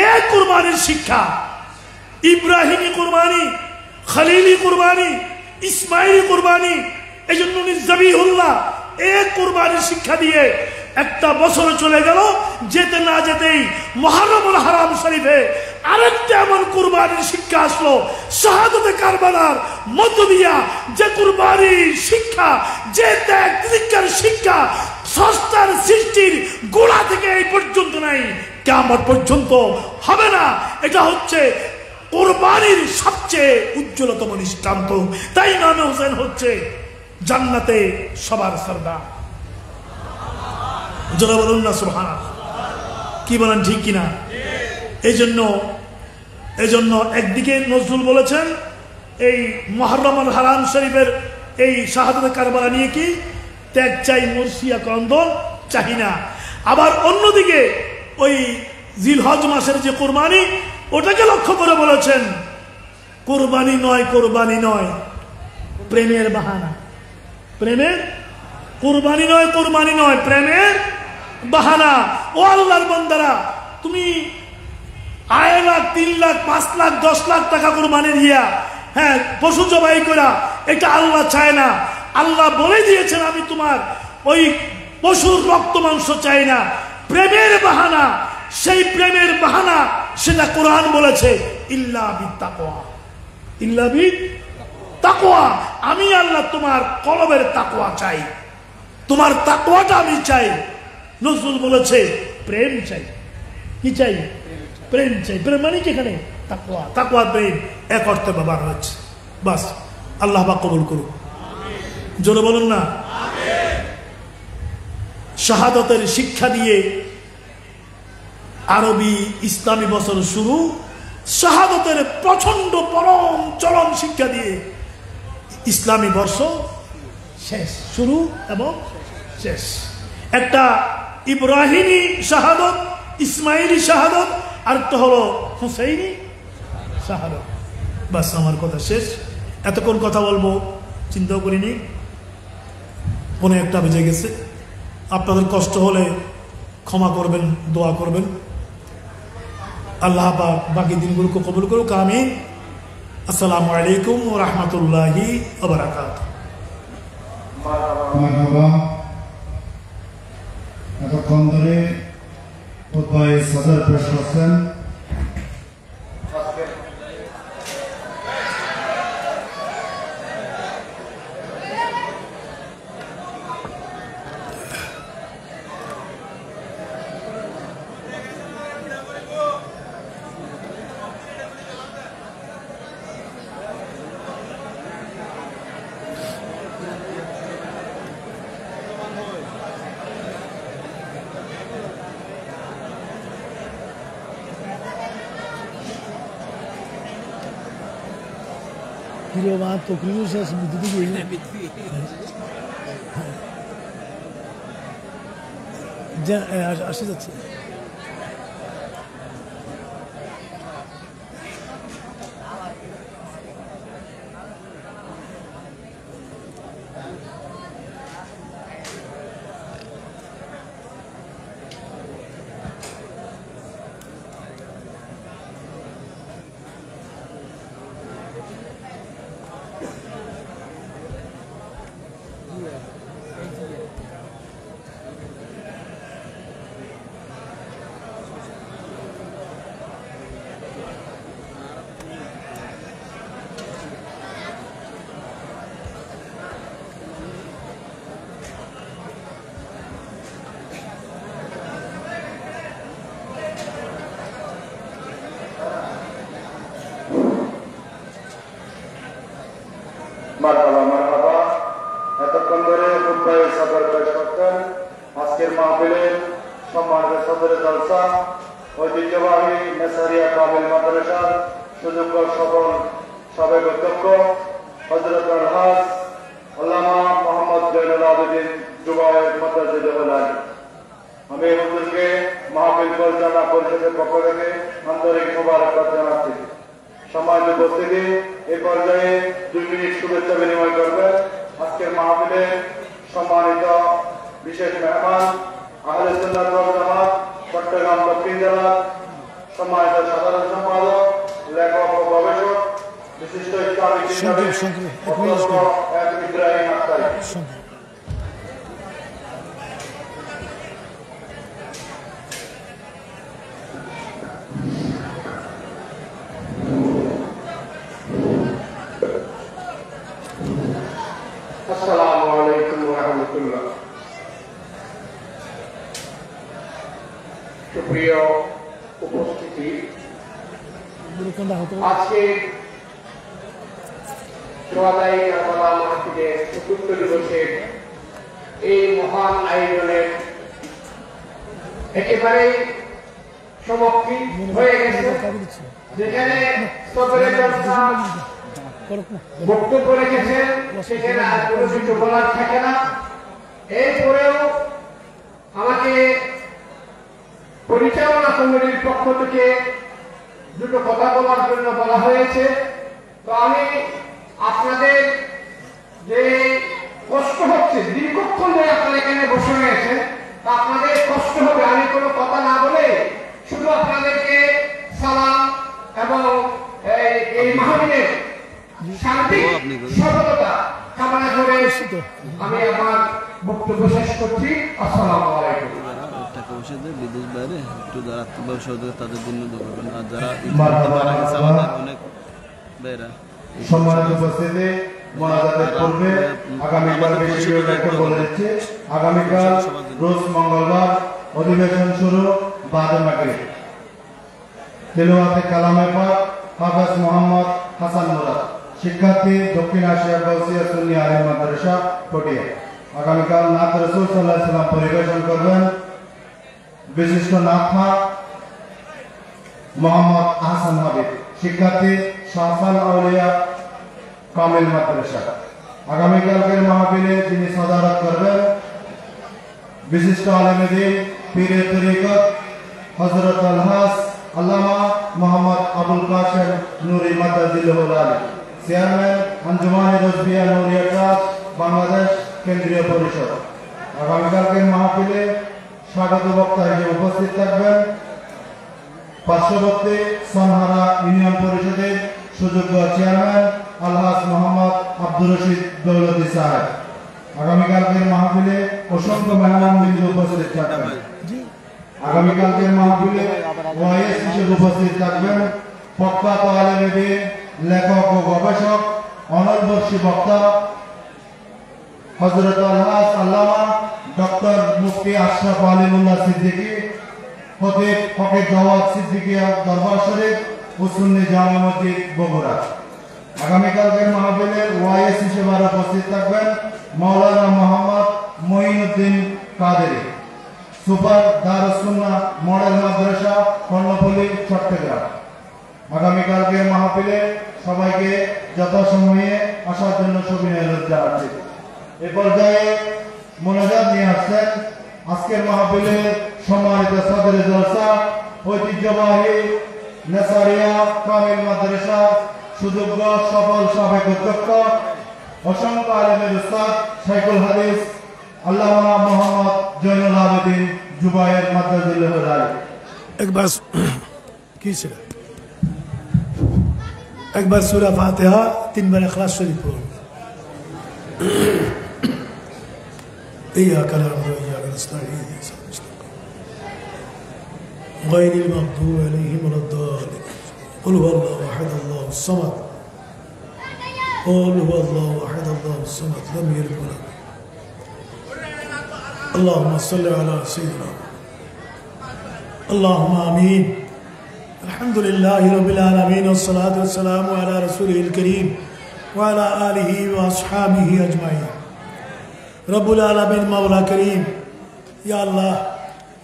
এই কুরবানির শিক্ষা, ইব্রাহিমী কুরবানি, খলিলি কুরবানি, ইসমাইলি কুরবানি, এই জন্য জবিহুল্লাহ, এই কুরবানির শিক্ষা দিয়ে একটা বছর চলে গেল, যেতে না যেতেই মুহররমুল হারাম শরীফে আরেকটা এমন কুরবানির শিক্ষা আসলো, শাহাদাতে কারবালার মধ্য দিয়া যে কুরবানির শিক্ষা, যে ত্যাগ তিতিক্ষার শিক্ষা সস্তার সৃষ্টির গোড়া থেকে এই পর্যন্ত নাই, কিয়ামত পর্যন্ত হবে না। এটা হচ্ছে কুরবানির সবচেয়ে উজ্জ্বলতম দৃষ্টান্ত। তাই ইমাম হোসেন হচ্ছে জান্নাতে সবার সরদার। জোরে বলুন না সুবহানাল্লাহ। কি বলেন, ঠিক কিনা? এই জন্য একদিকে নজরুল বলেছেন এই মুহররমুল হারাম শরীফের এই শাহাদাতে কারবালা নিয়ে কি ত্যাগ চাই, মুরসিয়া কন্দন চাই না। আবার অন্যদিকে ওই জিলহজ মাসের যে কুরবানি, ওটাকে লক্ষ্য করে বলেছেন কুরবানি নয় প্রেমের বাহানা। কুরবানি নয় প্রেমের বাহানা। ও আল্লাহর বান্দারা, তুমি 2 লাখ 3 লাখ 5 লাখ 10 লাখ টাকা কুরবানি দিয়া, হ্যাঁ, পশু জবাই করা, এটা আল্লাহ চায় না। আল্লাহ বলে দিয়েছেন, আমি তোমার ওই পশুর রক্ত মাংস চাই না। প্রেমের বাহানা, সেই প্রেমের বাহানা, সেটা কোরআন বলেছে ইল্লা বিত্তাকওয়া। আমি আল্লাহ তোমার কলবের তাকওয়া চাই, তোমার তাকওয়াটা আমি চাই। নজরুল বলেছে প্রেম চাই। কি চাই? প্রেম চাই। প্রেম মানে কি এখানে? তাকওয়া প্রেম এক অর্থে ব্যবহার হচ্ছে। বাস, আল্লাহ পাক কবুল করুন। জোরে বলুন না। শাহাদাতের শিক্ষা দিয়ে আরবি ইসলামী বছর শুরু, শাহাদাতের প্রচন্ড পরম চরম শিক্ষা দিয়ে ইসলামী বর্ষ শেষ, শুরু এবং শেষ। একটা ইব্রাহিমী শাহাদত, ইসমাইলি শাহাদত, আর একটা হলো হুসাইনি শাহাদত। বাস, আমার কথা শেষ। এতক্ষণ কথা বলবো চিন্তাও করিনি, 1:45 বেজে গেছে। আপনাদের কষ্ট হলে ক্ষমা করবেন, দোয়া করবেন। আল্লাহ পাক বাকি দিনগুলোকে কবুল করুক, আমিন। আসসালামু আলাইকুম ওয়া রাহমাতুল্লাহি ওয়া বারাকাতুহু। এতক্ষণ ধরে খুতবায়ে সদর পেশ করছেন Kilowatt tokriyor ses bitti geliyor. Aşırı da মারহাবা মারহাবা এতক্ষণ ধরে খুতবায়ে সদর পেশ করতেন আজকের মাহফিলের সম্মানিত সদরে জলসা ঐতিহ্যবাহী নেসারিয়া কামিল মাদ্রাসার সুযোগ্য সফল সাবেক অধ্যক্ষ হযরত আলহাজ আল্লামা মোহাম্মদ জয়নুল আবেদিন জুবায়ের মাদ্রাসাতুল আলী। আমি হুজুরকে মাহফিল পরিচালনা পরিষদের পক্ষ থেকে আন্তরিক মোবারকবাদ জানাচ্ছি। সম্মানিত উপস্থিতি, এই পর্যায়ে 2 মিনিট শুভেচ্ছা বিনিময় করবেন আজকের মাহফিলে সম্মানিত বিশেষ মেহমান আহলে সুন্নাত ওয়াল জামাত চট্টগ্রাম দক্ষিণ জেলার সম্মানিত সাধারণ সম্পাদক, লেখক ও গবেষক, বিশিষ্ট ইসলামিক চিন্তাবিদ ইব্রাহিম আখতারি। আসসালামু আলাইকুম ওয়া রাহমাতুল্লাহ। সুপ্রিয় উপস্থিতি, আজকে সোহাদাই কারবালা মাহফিলের ৪র্থ দিবসের এই মহান আয়োজনের একেবারেই সমাপ্তি হয়ে গেছে, যেখানে সদরে জলসা বক্তব্য রেখেছেন, সেখানে আর কোনো কিছু বলার থাকে না। এরপরেও আমাকে পরিচালনা কমিটির পক্ষ থেকে দুটো কথা বলার জন্য বলা হয়েছে। তো আমি আপনাদের যে কষ্ট হচ্ছে, দীর্ঘক্ষণ ধরে আপনারা এখানে বসে রয়েছেন, তা আপনাদের কষ্ট হবে। আমি কোনো কথা না বলে শুধু আপনাদেরকে সালাম এবং এই মাহফিলের শান্তি সফলতা কামনা করে আমি আমার বক্তব্য শেষ করছি। আসসালামু আলাইকুম। টাকা পয়সা দিয়ে বিদেশ বাইরে একটু যারা আত্মীয় সহযোগিতা তাদের জন্য করবেন, আর যারা মারা গেছে আমাদের অনেক বেরা। সম্মানিত উপস্থিতি, মোনাজাতের পূর্বে আগামীকাল বিষয়গুলো একটু বলে দিচ্ছি। আগামীকাল রোজ মঙ্গলবার অধিবেশন শুরু 12 মাগরিব। তেলাওয়াতে কালামে পাক হাফেজ মোহাম্মদ হাসান মুরাদ, শিক্ষার্থী দক্ষিণ এশিয়া গাউসিয়া সুন্নি আলিম মাদ্রাসা পটিয়া। আগামীকাল নাত রাসূল সাল্লাল্লাহু আলাইহি ওয়াসাল্লাম পরিবেশন করবেন বিশিষ্ট নাথা মোহাম্মদ আহসান হাবিব, শিক্ষার্থী শাহসান আউলিয়া কামিল মাদ্রাসা। আগামীকালকের মাহফিলে যিনি সদারত করবেন বিশিষ্ট আলেমে দ্বীন পীরে তরিকত হযরত আলহাজ আল্লামা মোহাম্মদ আবুল কাশেম নুরি মাদ্রাসাতুল আলী, চেয়ারম্যান আঞ্জুমানে রজবিয়া নুরিয়া ট্রাস্ট বাংলাদেশ কেন্দ্রীয় পরিষদ। আগামীকালকের মাহফিলে স্বাগত বক্তা হিসেবে উপস্থিত থাকবেন পার্শ্ববর্তী সনহারা ইউনিয়ন পরিষদের সুযোগ্য চেয়ারম্যান আলহাজ মোহাম্মদ আব্দুর রশিদ দৌলতী সাহেব। আগামীকালকের মাহফিলে অসংখ্য মেহমানবৃন্দ উপস্থিত থাকবেন। আগামীকালকের মাহফিলে ওয়াইএস হিসেবে উপস্থিত থাকবেন প্রখ্যাত আলেম দ্বীন, লেখক ও গবেষক, অনর্বর্ষী বক্তা হযরত আলহাজ আল্লামা ডক্টর মুফতি আশরাফ আলিমুল্লাহ সিদ্দিকী, খতিব ফকির জাওয়াদ সিদ্দিকিয়া দরবার শরীফ ও সুন্নি জামে মসজিদ বগুড়া। আগামীকালকের মাহফিলে ওয়াইএস হিসেবে উপস্থিত থাকবেন মাওলানা মোহাম্মদ মঈনুদ্দিন কাদেরী, সুপার দারুস সুন্নাহ মডেল মাদ্রাসা কর্ণফুলী চট্টগ্রাম। আগামীকালকের মাহফিলে সবাইকে যথাসময়ে আসার জন্য সবিনয় অনুরোধ জানাচ্ছি। এ পর্যায়ে মোনাজাত নিয়ে আসছেন আজকের মাহফিলে সম্মানিত সদরে জলসা ঐতিহ্যবাহী নেসারিয়া কামিল মাদ্রাসা সুযোগ্য সফল সাবেক অধ্যক্ষ অসংখ্য আলেমের উস্তাদ শাইখুল হাদিস আল্লামা মোহাম্মদ জয়নুল আবেদিন জুবায়ের মাদ্রাজুল্লাহ রায়। একবার সূরা ফাতিহা 3 বার ইখলাস শরীফ পড়ুন। إياك نعبد وإياك نستعين غير المغضوب عليهم ولا الضالين قل هو الله أحد الله الصمد قل هو الله أحد الله الصمد لم يلد ولم يولد اللهم صل على سيدنا اللهم آمين. الحمد لله رب العالمين والصلاة والسلام على رسوله الكريم وعلى آله وأصحابه أجمعين. রব্বুল আলামিন মাওলা করিম, ইয়া আল্লাহ,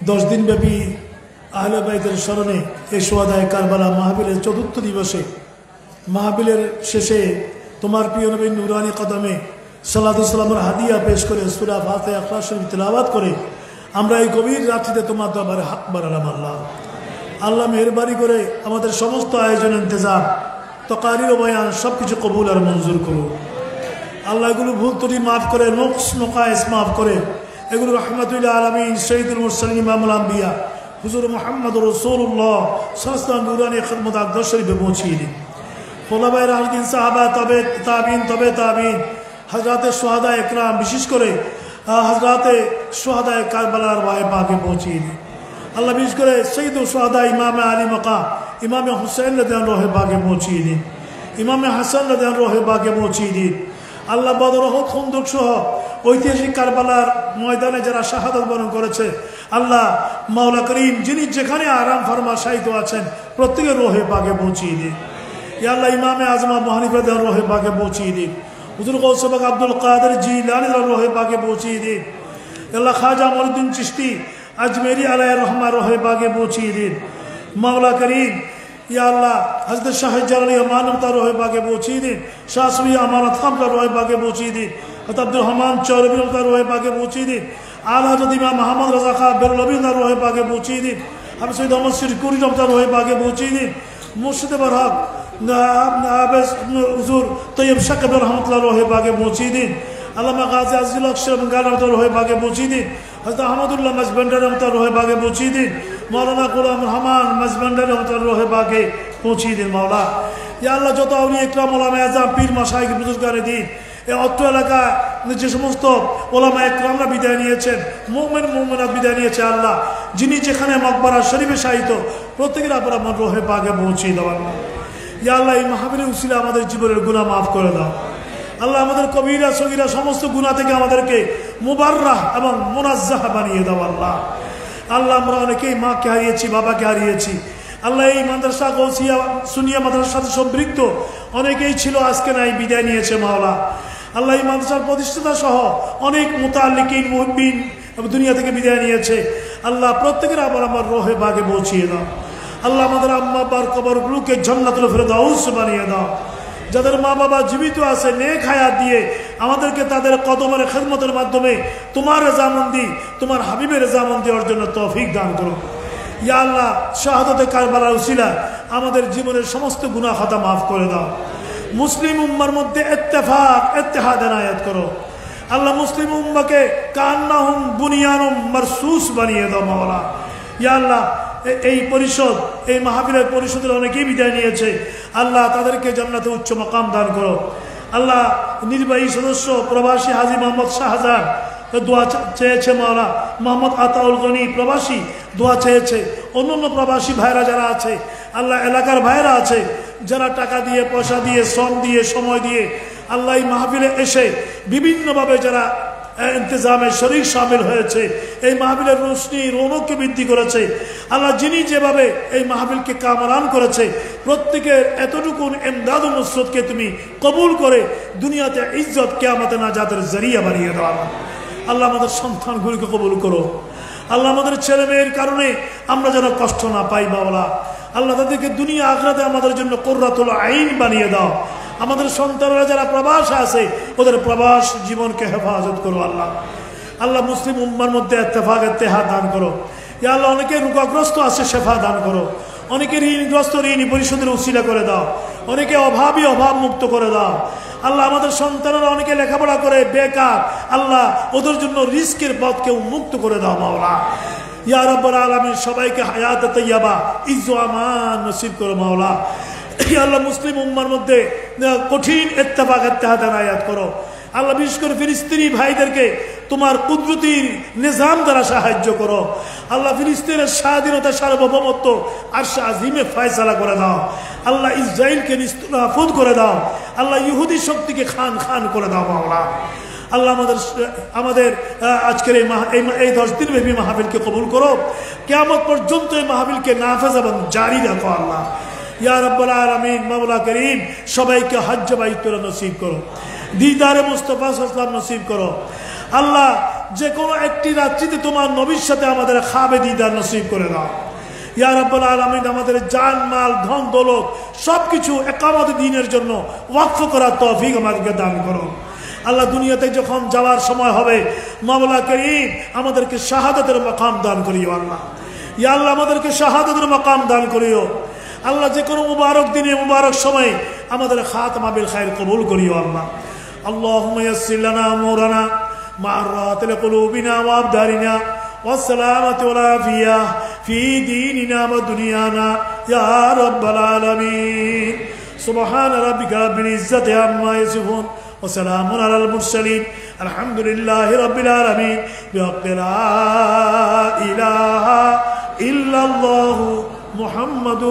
10 দিন ব্যাপী আহলে বাইতের স্মরণে এই শুহাদায়ে কারবালা মাহফিলের 4র্থ দিবসে মাহফিলের শেষে তোমার প্রিয় নবীর নূরানি কদমে সালাতু সালামের হাদিয়া পেশ করে সূরা ফাতিহা ইখলাস শরীফ তেলাওয়াত করে আমরা এই গভীর রাত্রিতে তোমার দরবারে হাত বাড়ালাম। আল্লাহ মেহেরবানি করে আমাদের সমস্ত আয়োজন ইন্তজাম তকারির ও বয়ান সবকিছু কবুল আর মঞ্জুর করুন। আল্লাহ এগুলো ভুল ত্রুটি মাফ করে, নকশ নকায়েস মাফ করে এগুলো রাহমাতুল আলামিন সৈয়দুল মুরসালিন ইমামুল আম্বিয়া হুজুর মুহাম্মদুর রাসূলুল্লাহ সাল্লাল্লাহু আলাইহি ওয়াসাল্লাম নুরানি খিদমত আকদর শরীফে পৌঁছিয়ে দিন। খোলাফায়ে রাশিদিন, সাহাবা, তবে তাবিন, হযরতে শুহাদায়ে ইকরাম, বিশেষ করে হযরতে শুহাদায়ে কারবালার ওয়াহে পাকে পৌঁছিয়ে দিন। আল্লাহ বিশেষ করে সৈয়দুল শুহাদা ইমামে আলী মাকাম ইমামে হুসাইন রাদিয়াল্লাহু আনহু পাকে পৌঁছিয়ে দিন, ইমামে হাসান রাদিয়াল্লাহু আনহু পাকে পৌঁছিয়ে দিন। আল্লাহ বদর, উহুদ, খন্দক সহ ঐতিহাসিক কারবালার ময়দানে যারা শাহাদাত বরণ করেছে, আল্লাহ মাওলা করিম যিনি যেখানে আরাম ফরমাশায়িত আছেন প্রত্যেকের রোহে পাকে পৌঁছিয়ে দিন। ইয়া আল্লাহ ইমামে আজম আবু হানিফা রাদিয়াল্লাহু আনহু রোহে পাকে পৌঁছিয়ে দিন। হুজুর গৌস পাক আব্দুল কাদের জিলানী রোহে পাকে পৌঁছিয়ে দিন। আল্লাহ খাজা মঈনুদ্দিন চিশতি আজমেরি আলাইহির রহমা রোহে পাকে পৌঁছিয়ে দিন। মাওলা করিম या अल्लाह हज़रत शाह जलाली अमानता रोहे बागे पहुँची दी, शासवी अमानत खाम का रोहे बागे पहुँची दी, हज़रत अब्दुल रहमान चौरवी का रोहे बागे पहुँची दी, आला हज़रत इमाम मोहम्मद रज़ा खान बेरलवी का रोहे बागे पहुँची दी, हम सैयद अहमद सिरकुरी का रोहे बागे पहुँची दी, मुर्शिद बरहक हुजूर तैयब शकीब रहमतुल्लाह रोहे बागे पहुँची दी, अल्लामा गाज़ी अज़ीज़ुल अशरफ गाना रोहे बागे पहुँची दी, हज़रत अहमदुल्लाह मज़बंडर रहमतुल्लाह रोहे बागे पहुँची दी, मौलाना गुलाम रहमान मज़बंडर रहमतुल्लाह रोहे बागे पहुँची दिन। मौला या अल्लाह যত আউলিয়া ইকরাম ওলামা আযম পীর মাশায়েখ বুজুর্গানে দিন এই অত্র এলাকায় যে সমস্ত ওলামা ইকরামরা বিদায় নিয়েছেন, মুমিন মুমিনাত বিদায় নিয়েছে, আল্লাহ যিনি যেখানে মকবরা শরীফে শায়িত প্রত্যেকের আপনার মন রোহে পাকে পৌঁছে দাও। ইয়া আল্লাহ এই মাহফিলের উসিলা আমাদের জীবনের গুনাহ মাফ করে দাও। আল্লাহ আমাদের কবিরা সগীরা সমস্ত গুনাহ থেকে আমাদেরকে মুবাররাহ এবং মুনাজ্জাহ বানিয়ে দাও। আল্লাহ আমরা অনেকেই মাকে হারিয়েছি, বাবাকে হারিয়েছি। আল্লাহ এই মাদ্রাসা গৌসিয়া সুনিয়া মাদ্রাসার সাথে সম্পৃক্ত অনেকেই ছিল, আজকে নাই, বিদায় নিয়েছে। মাওলা আল্লাহ এই মাদ্রাসার প্রতিষ্ঠাতা সহ অনেক মুতাল্লিকিন মুহিব্বিন দুনিয়া থেকে বিদায় নিয়েছে। আল্লাহ প্রত্যেকের আবার আমার রোহে বাগে পৌঁছিয়ে দাও। আল্লাহ আমাদের আম্মা আব্বার কবরগুলোকে জান্নাতুল ফেরদাউস বানিয়ে দাও। যাদের মা বাবা জীবিত আছে নেক হায়াত দিয়ে আমাদেরকে তাদের কদমের খিদমতের মাধ্যমে তোমার রেজামন্দি, তোমার হাবিবের রেজামন্দি অর্জনের তৌফিক দান করো। ইয়া আল্লাহ শাহাদাতে কারবালার উসিলা আমাদের জীবনের সমস্ত গুনাহ খাতা মাফ করে দাও। মুসলিম উম্মার মধ্যে ইত্তেফাক ইত্তেহাদ এনায়েত করো। আল্লাহ মুসলিম উম্মাকে কান্নাহুম বুনিয়ানুম মারসুস বানিয়ে দাও। মাওলা ইয়া আল্লাহ এই পরিষদ, এই মাহফিলের পরিষদের অনেকেই বিদায় নিয়েছে, আল্লাহ তাদেরকে জান্নাতে উচ্চ মাকাম দান করো। আল্লাহ নির্বাহী সদস্য প্রবাসী হাজী মোহাম্মদ শাহজাহান দোয়া চেয়েছে। মাওলা মোহাম্মদ আতাউল গনি প্রবাসী দোয়া চেয়েছে। অন্যান্য প্রবাসী ভাইরা যারা আছে, আল্লাহ এলাকার ভাইরা আছে যারা টাকা দিয়ে, পয়সা দিয়ে, শ্রম দিয়ে, সময় দিয়ে আল্লাহ এই মাহফিলে এসে বিভিন্নভাবে যারা ইন্তজামে শরীক শামিল হয়েছে, এই মাহফিলের রোশনি রৌনককে বৃদ্ধি করেছে। আল্লাহ যিনি যেভাবে এই মাহফিলকে কামরান করেছে প্রত্যেকের এতটুকু ইমদাদ ও নুসরতকে তুমি কবুল করে দুনিয়াতে ইজ্জত কিয়ামতে নাজাতের জরিয়া বানিয়ে দাও। আল্লাহ আমাদের সন্তানগুলিকে কবুল করো। আল্লাহ আমাদের ছেলে মেয়ের কারণে আমরা যেন কষ্ট না পাই। মাওলা আল্লাহ তাদেরকে দুনিয়া আখিরাতে আমাদের জন্য কুররাতুল আইন বানিয়ে দাও। আমাদের সন্তানরা যারা প্রবাসে আছে ওদের প্রবাস জীবনকে হেফাজত করো আল্লাহ। আল্লাহ মুসলিম উম্মার মধ্যে ইত্তেফাক ইত্তেহাদ দান করো। ইয়া আল্লাহ অনেকে রোগগ্রস্ত আছে শেফা দান করো, অনেকে ঋণগ্রস্ত ঋণ পরিশোধের উসিলা করে দাও, অনেকে অভাবী অভাব মুক্ত করে দাও। আল্লাহ আমাদের সন্তানেরা অনেকে লেখাপড়া করে বেকার, আল্লাহ ওদের জন্য রিস্কের পথকে উন্মুক্ত করে দাও মাওলা। ইয়া রাব্বুল আলামিন সবাইকে হায়াত তাইয়্যিবা ইজ্জত আমান নসিব করো মাওলা। ইয়া আল্লাহ মুসলিম উম্মার মধ্যে কঠিন ইত্তেফাক ইত্তেহাদ আনায়াত করো আল্লাহ। বিশেষ করে ফিলিস্তিনি ভাইদেরকে তোমার কুদরতির নিজাম দ্বারা সাহায্য করো আল্লাহ। ফিলিস্তিনের স্বাধীনতা সার্বভৌমত্ব আরশে আজিমে ফয়সালা করে দাও আল্লাহ। ইসরায়েলকে নিস্তুনাফুদ করে দাও আল্লাহ। ইহুদি শক্তিকে খান খান করে দাও মাওলা। আল্লাহ আমাদের আজকের এই 10 দিন ব্যাপী মাহফিলকে কবুল করো। কিয়ামত পর্যন্ত এই মাহফিলকে নাফেজ এবং জারি রাখো আল্লাহ। ইয়া রাব্বুল আলামিন মাওলা করিম সবাইকে হজ্জ বাইতুল নসিব করো, দিদারে মুস্তাফা সাল্লাল্লাহু নসিব করো আল্লাহ। যে কোনো একটি রাত্রিতে তোমার নবীর সাথে আমাদের খাবে দিদার নসিব করে দাও ইয়া রাব্বুল আলামিন। আমাদের জান মাল ধন দৌলত সবকিছু ইকামত দ্বীনের জন্য ওয়াকফ করার তৌফিক আমাদেরকে দান করো আল্লাহ। দুনিয়াতে যখন যাওয়ার সময় হবে মাওলা করিম আমাদেরকে শাহাদাতের মাকাম দান করিও আল্লাহ। ইয়া আল্লাহ আমাদেরকে শাহাদাতের মাকাম দান করিও আল্লাহ। যে কোনো মুবারক দিনে মুবারক সময় আমাদের খাতমা বিল খায়র কবুল করিও আল্লাহ। আল্লাহুম্মা ইয়াসসির লানা আমুরানা মা'রাত লিকুলুবিনা ওয়া আবদারিনা والسلامة والعافية في ديننا ودنيانا يا رب العالمين. سبحان ربك رب العزة عما يصفون وسلام على المرسلين الحمد لله رب العالمين بحق لا إله إلا الله محمد